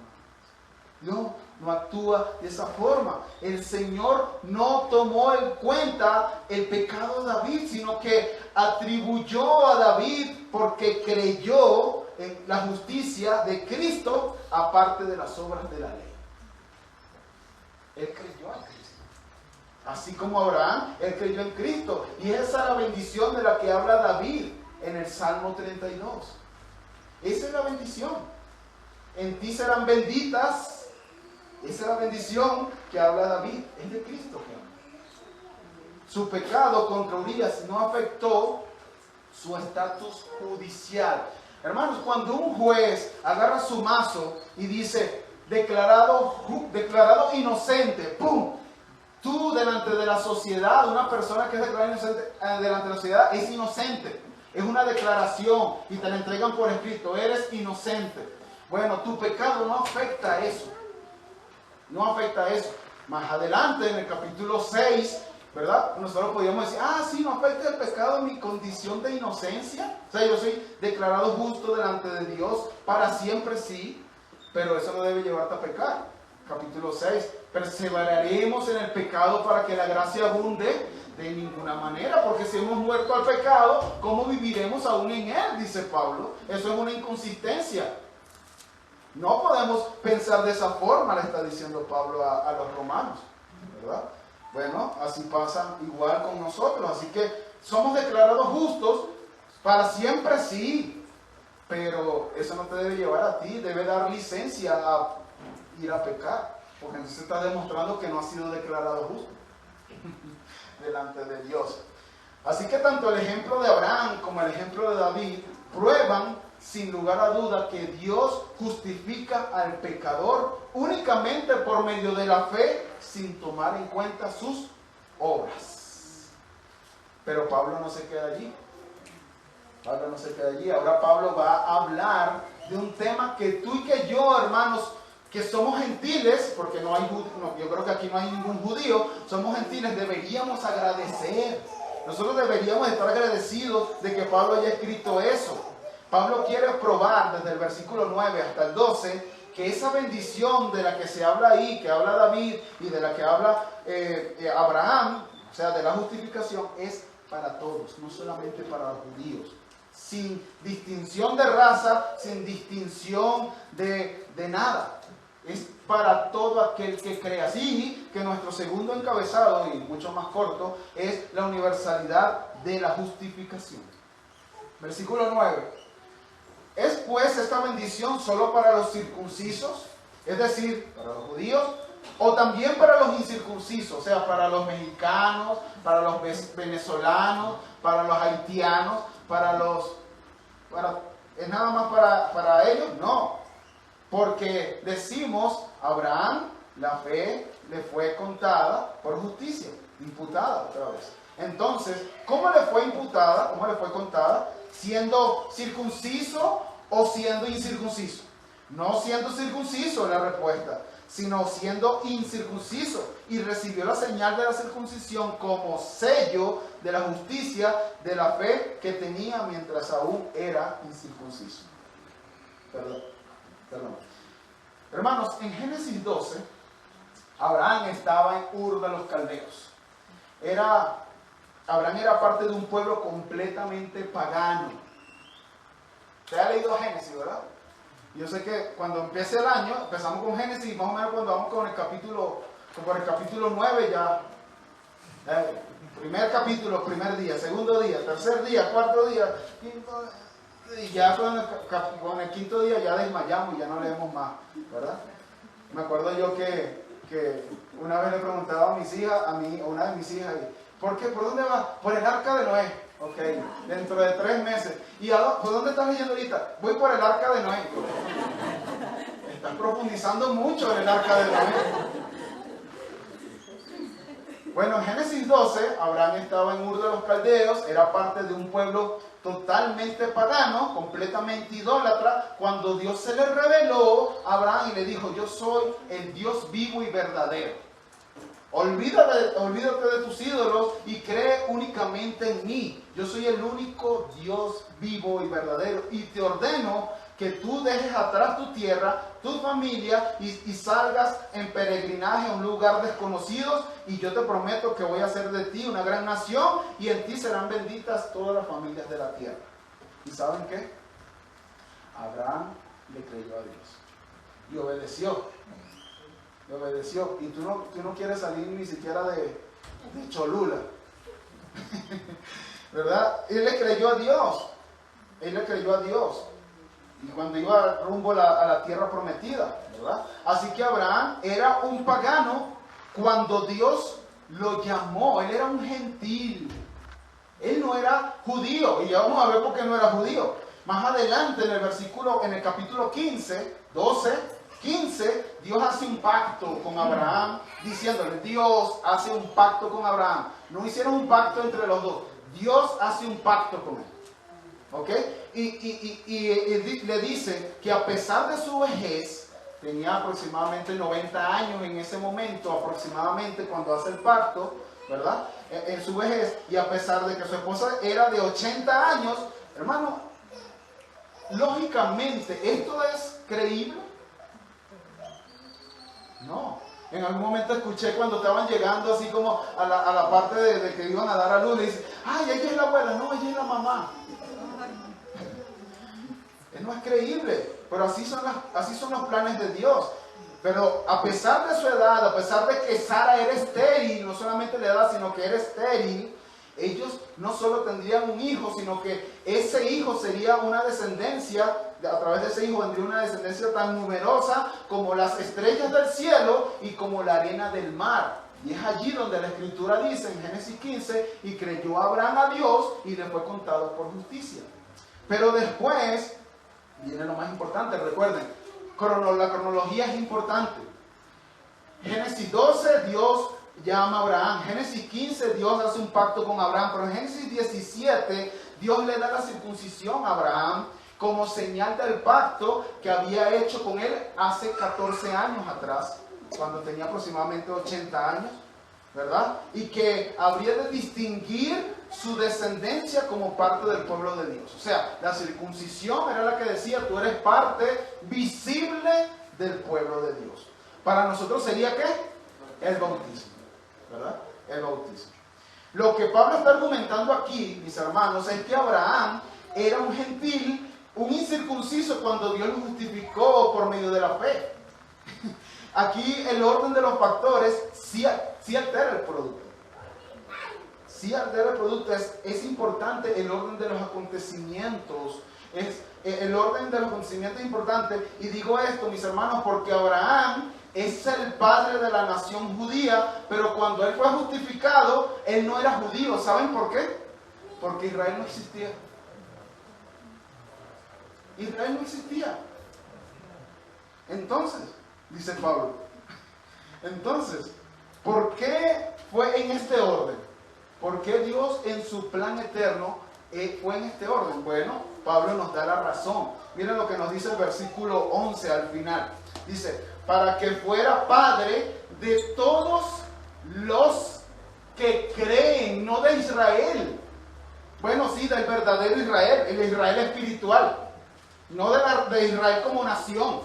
Dios no actúa de esa forma. El Señor no tomó en cuenta el pecado de David, sino que atribuyó a David porque creyó en la justicia de Cristo, aparte de las obras de la ley. Él creyó en Cristo. Así como Abraham, él creyó en Cristo. Y esa es la bendición de la que habla David en el Salmo 32. Esa es la bendición. En ti serán benditas. Esa es la bendición que habla David. Es de Cristo que habla. Su pecado contra Urías no afectó su estatus judicial. Hermanos, cuando un juez agarra su mazo y dice: declarado inocente, ¡pum! Tú delante de la sociedad, una persona que es declarada inocente delante de la sociedad es inocente. Es una declaración y te la entregan por escrito: eres inocente. Bueno, tu pecado no afecta a eso. No afecta a eso. Más adelante, en el capítulo 6, ¿verdad? Nosotros podríamos decir: sí, no afecta el pecado mi condición de inocencia. O sea, yo soy declarado justo delante de Dios para siempre, sí. Pero eso no debe llevarte a pecar. Capítulo 6. Perseveraremos en el pecado para que la gracia abunde. De ninguna manera, porque si hemos muerto al pecado, ¿cómo viviremos aún en él? Dice Pablo. Eso es una inconsistencia. No podemos pensar de esa forma, le está diciendo Pablo a los romanos, ¿verdad? Bueno, así pasa igual con nosotros. Así que somos declarados justos para siempre, sí. Pero eso no te debe llevar a ti, debe dar licencia a ir a pecar, porque entonces está demostrando que no has sido declarado justo delante de Dios. Así que tanto el ejemplo de Abraham como el ejemplo de David prueban sin lugar a duda que Dios justifica al pecador únicamente por medio de la fe, sin tomar en cuenta sus obras. Pero Pablo no se queda allí. Pablo no se queda allí. Ahora Pablo va a hablar de un tema que tú y que yo, hermanos, que somos gentiles, porque yo creo que aquí no hay ningún judío, somos gentiles, deberíamos agradecer. Nosotros deberíamos estar agradecidos de que Pablo haya escrito eso. Pablo quiere probar desde el versículo 9 hasta el 12 que esa bendición de la que se habla ahí, que habla David y de la que habla Abraham, o sea, de la justificación, es para todos, no solamente para los judíos. Sin distinción de raza, sin distinción de nada. Es para todo aquel que crea. Así que nuestro segundo encabezado, y mucho más corto, es la universalidad de la justificación. Versículo 9. ¿Es pues esta bendición solo para los circuncisos? Es decir, para los judíos, o también para los incircuncisos, o sea, para los mexicanos, para los venezolanos, para los haitianos, ¿es nada más para ellos? No, porque decimos: Abraham, la fe le fue contada por justicia, imputada otra vez. Entonces, ¿cómo le fue imputada? ¿Cómo le fue contada? ¿Siendo circunciso o siendo incircunciso? No siendo circunciso la respuesta, sino siendo incircunciso, y recibió la señal de la circuncisión como sello de la justicia de la fe que tenía mientras aún era incircunciso. Perdón. Hermanos, en Génesis 12, Abraham estaba en Ur de los Caldeos. Era Abraham era parte de un pueblo completamente pagano. Usted ha leído Génesis, ¿verdad? Yo sé que cuando empiece el año, empezamos con Génesis, más o menos cuando vamos con el capítulo 9 ya. Primer capítulo, primer día, segundo día, tercer día, cuarto día, quinto, y ya con el quinto día ya desmayamos y ya no leemos más, ¿verdad? Me acuerdo yo que una vez le preguntaba a una de mis hijas, ¿por qué? ¿Por dónde vas? Por el arca de Noé. Ok, dentro de 3 meses. ¿Y por dónde estás leyendo ahorita? Voy por el arca de Noé. Están profundizando mucho en el arca de Noé. Bueno, en Génesis 12, Abraham estaba en Ur de los Caldeos, era parte de un pueblo totalmente pagano, completamente idólatra. Cuando Dios se le reveló a Abraham y le dijo, yo soy el Dios vivo y verdadero. Olvídate de tus ídolos y cree únicamente en mí. Yo soy el único Dios vivo y verdadero. Y te ordeno que tú dejes atrás tu tierra, tu familia y salgas en peregrinaje a un lugar desconocido. Y yo te prometo que voy a hacer de ti una gran nación y en ti serán benditas todas las familias de la tierra. ¿Y saben qué? Abraham le creyó a Dios y obedeció. Y tú no quieres salir ni siquiera de Cholula. ¿Verdad? Él le creyó a Dios. Y cuando iba rumbo a la tierra prometida, ¿verdad? Así que Abraham era un pagano cuando Dios lo llamó. Él era un gentil. Él no era judío. Y ya vamos a ver por qué no era judío. Más adelante en el capítulo 15, Dios hace un pacto con Abraham, diciéndole, Dios hace un pacto con Abraham. No hicieron un pacto entre los dos. Dios hace un pacto con él. ¿Ok? Y le dice que a pesar de su vejez, tenía aproximadamente 90 años en ese momento, aproximadamente cuando hace el pacto, ¿verdad? En su vejez, y a pesar de que su esposa era de 80 años, hermano, lógicamente, ¿esto es creíble? No. En algún momento escuché cuando estaban llegando así como a la parte de que iban a dar a luz, le dicen, ¡ay, ella es la abuela! No, ella es la mamá. No es creíble, pero así son los planes de Dios. Pero a pesar de su edad, a pesar de que Sara era estéril, no solamente la edad, sino que era estéril, ellos no solo tendrían un hijo, sino que ese hijo sería una descendencia, a través de ese hijo vendría una descendencia tan numerosa como las estrellas del cielo y como la arena del mar. Y es allí donde la Escritura dice en Génesis 15, y creyó Abraham a Dios y le fue contado por justicia. Pero después viene lo más importante, recuerden, la cronología es importante. Génesis 12, Dios llama a Abraham. Génesis 15, Dios hace un pacto con Abraham. Pero en Génesis 17, Dios le da la circuncisión a Abraham como señal del pacto que había hecho con él hace 14 años atrás, cuando tenía aproximadamente 80 años, ¿verdad? Y que habría de distinguir su descendencia como parte del pueblo de Dios. O sea, la circuncisión era la que decía, tú eres parte visible del pueblo de Dios. Para nosotros sería ¿qué? El bautismo, ¿verdad? El bautismo. Lo que Pablo está argumentando aquí, mis hermanos, es que Abraham era un gentil, un incircunciso cuando Dios lo justificó por medio de la fe. Aquí el orden de los factores sí altera el producto. Sí altera el producto. Es importante el orden de los acontecimientos. El orden de los acontecimientos es importante. Y digo esto, mis hermanos, porque Abraham es el padre de la nación judía, pero cuando él fue justificado, él no era judío. ¿Saben por qué? Porque Israel no existía. Israel no existía. Entonces, dice Pablo, ¿por qué fue en este orden? ¿Por qué Dios en su plan eterno fue en este orden? Bueno, Pablo nos da la razón. Miren lo que nos dice el versículo 11 al final. Dice, para que fuera padre de todos los que creen, no de Israel. Bueno, sí, del verdadero Israel, el Israel espiritual. No de Israel como nación.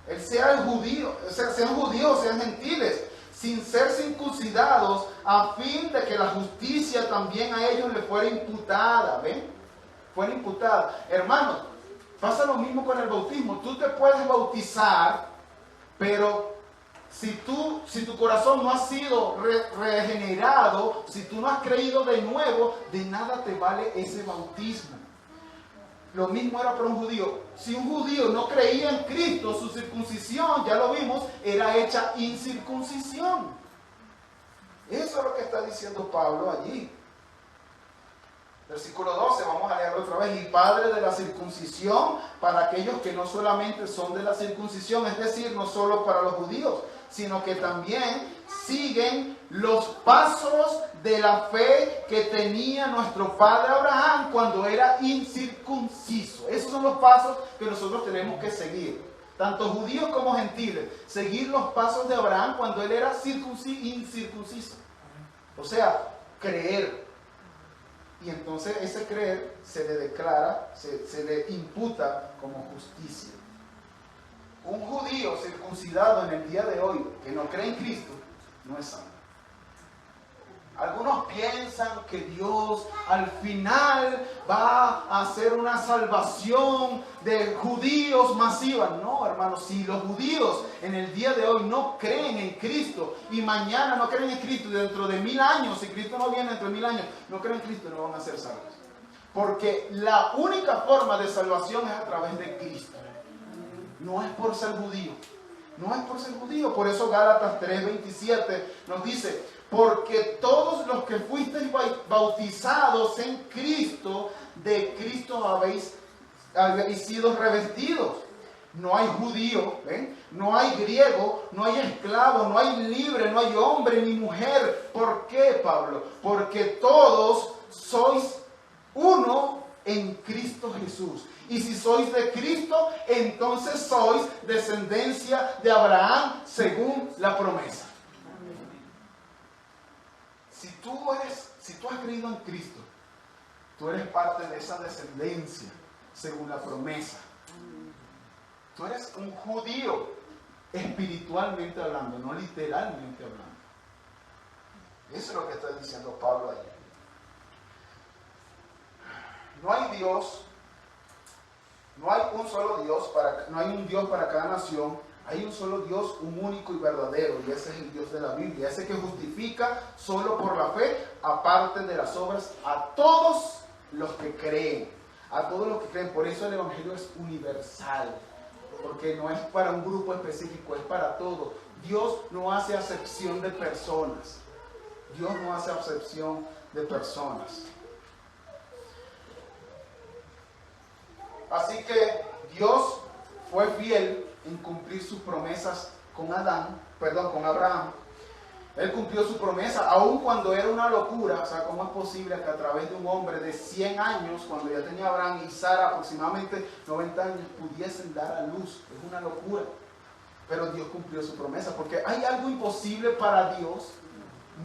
Él sea el judío, sean judíos, sean gentiles. sin ser circuncidados, a fin de que la justicia también a ellos les fuera imputada. ¿Ven? Fuera imputada. Hermanos, pasa lo mismo con el bautismo. Tú te puedes bautizar, pero si tu corazón no ha sido regenerado, si tú no has creído de nuevo, de nada te vale ese bautismo. Lo mismo era para un judío. Si un judío no creía en Cristo, su circuncisión, ya lo vimos, era hecha incircuncisión. Eso es lo que está diciendo Pablo allí. Versículo 12, vamos a leerlo otra vez. Y padre de la circuncisión para aquellos que no solamente son de la circuncisión, es decir, no solo para los judíos, sino que también siguen los pasos de la fe que tenía nuestro padre Abraham cuando era incircunciso. Esos son los pasos que nosotros tenemos que seguir, tanto judíos como gentiles. Seguir los pasos de Abraham cuando él era incircunciso. O sea, creer. Y entonces ese creer se le declara, se le imputa como justicia. Un judío circuncidado en el día de hoy que no cree en Cristo no es santo. Algunos piensan que Dios al final va a hacer una salvación de judíos masiva. No, hermanos, si los judíos en el día de hoy no creen en Cristo y mañana no creen en Cristo y dentro de 1000 años, si Cristo no viene dentro de 1000 años, no creen en Cristo, no van a ser salvos. Porque la única forma de salvación es a través de Cristo. No es por ser judío. No es por ser judío. Por eso Gálatas 3:27 nos dice: porque todos los que fuisteis bautizados en Cristo, de Cristo habéis sido revestidos. No hay judío, ¿ven? No hay griego, no hay esclavo, no hay libre, no hay hombre ni mujer. ¿Por qué, Pablo? Porque todos sois uno en Cristo Jesús. Y si sois de Cristo, entonces sois descendencia de Abraham según la promesa. Si tú has creído en Cristo, tú eres parte de esa descendencia según la promesa. Tú eres un judío espiritualmente hablando, no literalmente hablando. Eso es lo que está diciendo Pablo allí. No hay Dios, no hay un solo Dios, no hay un Dios para cada nación. Hay un solo Dios, un único y verdadero, y ese es el Dios de la Biblia, ese que justifica solo por la fe, aparte de las obras, a todos los que creen, a todos los que creen. Por eso el Evangelio es universal, porque no es para un grupo específico, es para todos. Dios no hace acepción de personas, Dios no hace acepción de personas. Así que Dios fue fiel en cumplir sus promesas con Abraham. Él cumplió su promesa, aun cuando era una locura. O sea, ¿cómo es posible que a través de un hombre de 100 años, cuando ya tenía Abraham y Sara aproximadamente 90 años, pudiesen dar a luz? Es una locura. Pero Dios cumplió su promesa, porque ¿hay algo imposible para Dios?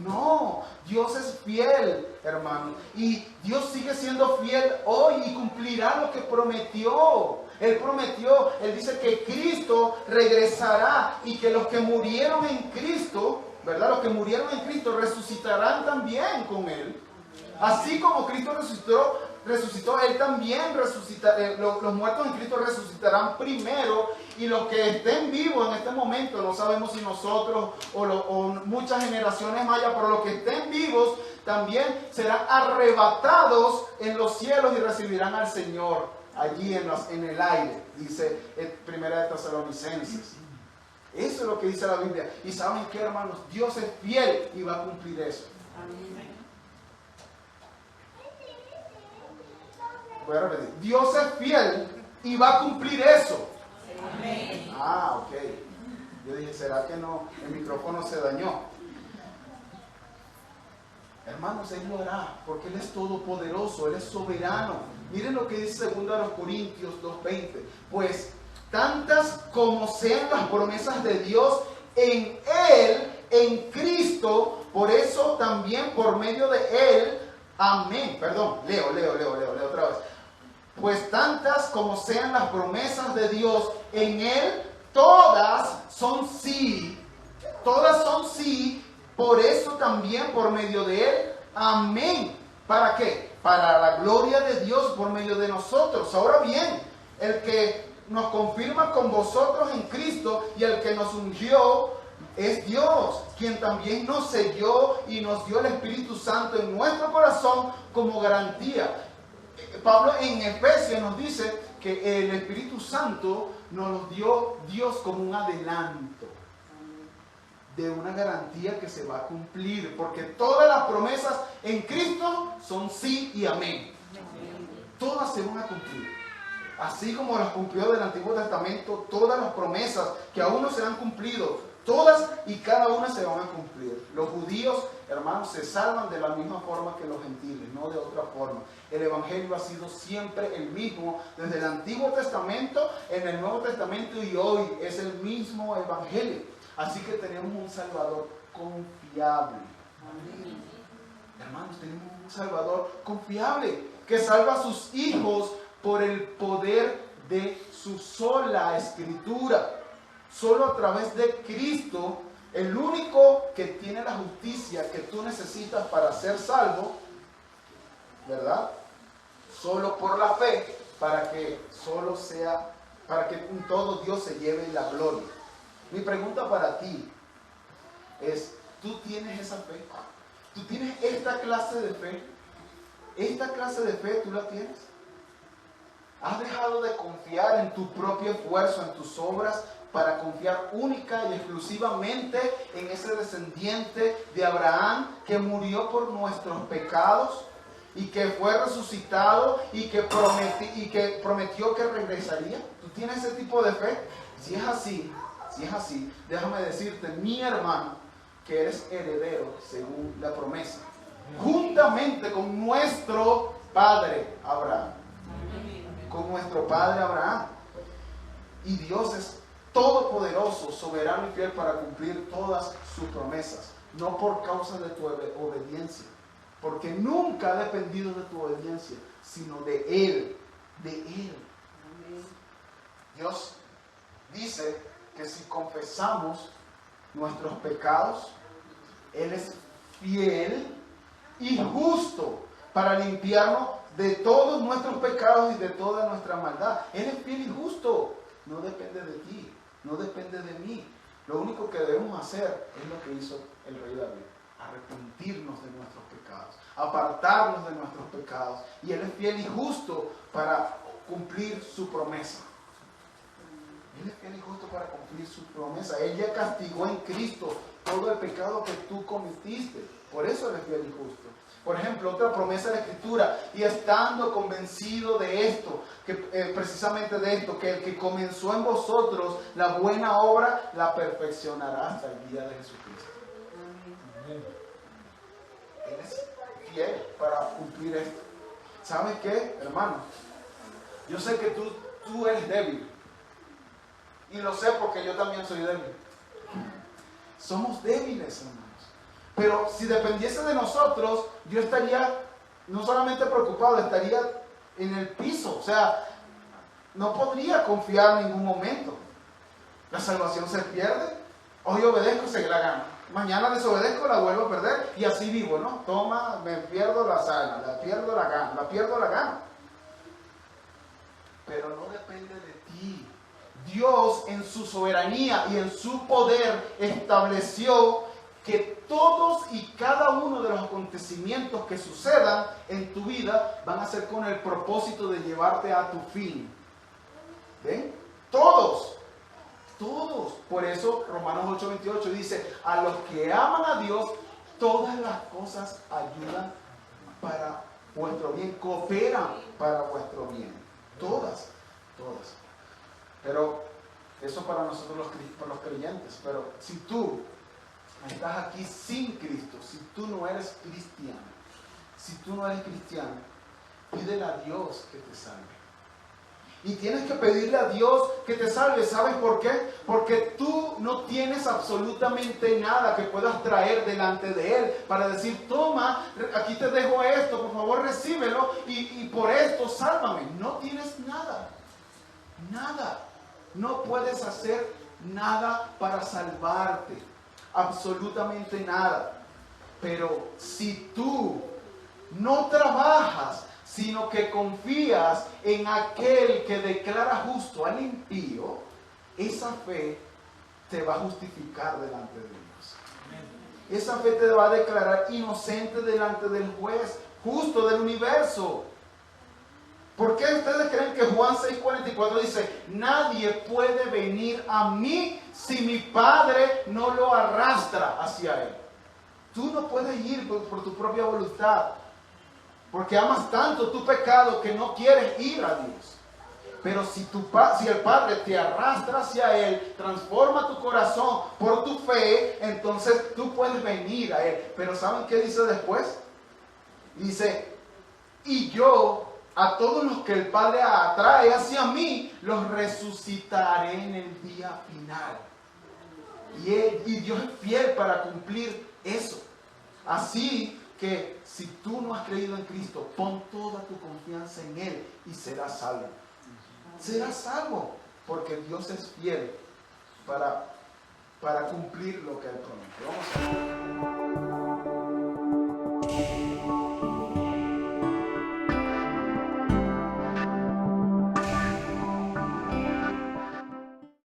No, Dios es fiel, hermano. Y Dios sigue siendo fiel hoy y cumplirá lo que prometió. Él prometió, Él dice que Cristo regresará y que los que murieron en Cristo, ¿verdad? Los que murieron en Cristo resucitarán también con Él. Así como Cristo resucitó, Él también resucitará. Los muertos en Cristo resucitarán primero, y los que estén vivos en este momento, no sabemos si nosotros o muchas generaciones mayas, pero los que estén vivos también serán arrebatados en los cielos y recibirán al Señor allí en el aire, dice Primera de Tesalonicenses. Eso es lo que dice la Biblia. Y ¿saben qué, hermanos? Dios es fiel y va a cumplir eso. Amén. Voy a repetir. Dios es fiel y va a cumplir eso. Amén. Ah, ok. Yo dije, ¿será que no? El micrófono se dañó. Hermanos, Él lo hará, porque Él es todopoderoso, Él es soberano. Miren lo que dice 2 Corintios 2:20. Pues tantas como sean las promesas de Dios en Él, en Cristo, por eso también por medio de Él, amén. Perdón, leo otra vez. Pues tantas como sean las promesas de Dios en Él, todas son sí. Todas son sí, por eso también por medio de Él, amén. ¿Para qué? Para la gloria de Dios por medio de nosotros. Ahora bien, el que nos confirma con vosotros en Cristo y el que nos ungió es Dios, quien también nos selló y nos dio el Espíritu Santo en nuestro corazón como garantía. Pablo en Efesios nos dice que el Espíritu Santo nos lo dio Dios como un adelanto de una garantía que se va a cumplir, porque todas las promesas en Cristo son sí y amén. Todas se van a cumplir. Así como las cumplió del Antiguo Testamento, todas las promesas que aún no se han cumplido, todas y cada una se van a cumplir. Los judíos, hermanos, se salvan de la misma forma que los gentiles, no de otra forma. El Evangelio ha sido siempre el mismo, desde el Antiguo Testamento, en el Nuevo Testamento y hoy es el mismo Evangelio. Así que tenemos un Salvador confiable. Amén. Hermanos, tenemos un Salvador confiable que salva a sus hijos por el poder de su sola Escritura. Solo a través de Cristo, el único que tiene la justicia que tú necesitas para ser salvo, ¿verdad? Solo por la fe, para que en todo Dios se lleve la gloria. Mi pregunta para ti es, ¿tú tienes esa fe? ¿Tú tienes esta clase de fe? ¿Esta clase de fe tú la tienes? ¿Has dejado de confiar en tu propio esfuerzo, en tus obras, para confiar única y exclusivamente en ese descendiente de Abraham que murió por nuestros pecados y que fue resucitado y que prometió que regresaría? ¿Tú tienes ese tipo de fe? Si es así, déjame decirte, mi hermano, que eres heredero según la promesa, juntamente con nuestro padre Abraham. Con nuestro padre Abraham. Y Dios es todopoderoso, soberano y fiel para cumplir todas sus promesas, no por causa de tu obediencia, porque nunca ha dependido de tu obediencia, sino de Él, Dios dice que si confesamos nuestros pecados, Él es fiel y justo para limpiarnos de todos nuestros pecados y de toda nuestra maldad. Él es fiel y justo. No depende de ti, no depende de mí. Lo único que debemos hacer es lo que hizo el rey David: arrepentirnos de nuestros pecados, apartarnos de nuestros pecados. Y Él es fiel y justo para cumplir su promesa. Él es fiel y justo para cumplir su promesa. Él ya castigó en Cristo todo el pecado que tú cometiste. Por eso Él es fiel y justo. Por ejemplo, otra promesa de la Escritura: y estando convencido de esto, precisamente de esto, que el que comenzó en vosotros la buena obra, la perfeccionará hasta el día de Jesucristo. Amén. Él es fiel para cumplir esto. ¿Sabes qué, hermano? Yo sé que tú eres débil. Y lo sé porque yo también soy débil. Somos débiles, hermanos. Pero si dependiese de nosotros, yo estaría no solamente preocupado, estaría en el piso. O sea, no podría confiar en ningún momento. La salvación se pierde. Hoy obedezco, se la gana. Mañana desobedezco, la vuelvo a perder. Y así vivo, ¿no? Toma, me pierdo la sana, la pierdo, la gana, la pierdo, la gana. Pero no depende de ti. Dios, en su soberanía y en su poder, estableció que todos y cada uno de los acontecimientos que sucedan en tu vida van a ser con el propósito de llevarte a tu fin. ¿Ven? Todos. Por eso Romanos 8:28 dice: a los que aman a Dios, todas las cosas ayudan para vuestro bien, cooperan para vuestro bien. Todas. Pero eso para nosotros los creyentes. Pero si tú estás aquí sin Cristo, si tú no eres cristiano, pídele a Dios que te salve. Y tienes que pedirle a Dios que te salve. ¿Sabes por qué? Porque tú no tienes absolutamente nada que puedas traer delante de Él para decir: toma, aquí te dejo esto, por favor recíbelo y por esto sálvame. No tienes nada. No puedes hacer nada para salvarte. absolutamente nada. Pero si tú no trabajas, sino que confías en aquel que declara justo al impío, esa fe te va a justificar delante de Dios. Esa fe te va a declarar inocente delante del juez justo del universo. ¿Por qué ustedes creen que Juan 6:44 dice, nadie puede venir a mí si mi Padre no lo arrastra hacia Él? Tú no puedes ir por tu propia voluntad, porque amas tanto tu pecado que no quieres ir a Dios. Pero si el Padre te arrastra hacia Él, transforma tu corazón por tu fe, entonces tú puedes venir a Él. Pero ¿saben qué dice después? Dice, y yo a todos los que el Padre atrae hacia mí, los resucitaré en el día final. Y Dios es fiel para cumplir eso. Así que si tú no has creído en Cristo, pon toda tu confianza en Él y serás salvo. Serás salvo, porque Dios es fiel para cumplir lo que Él promete. Vamos a ver.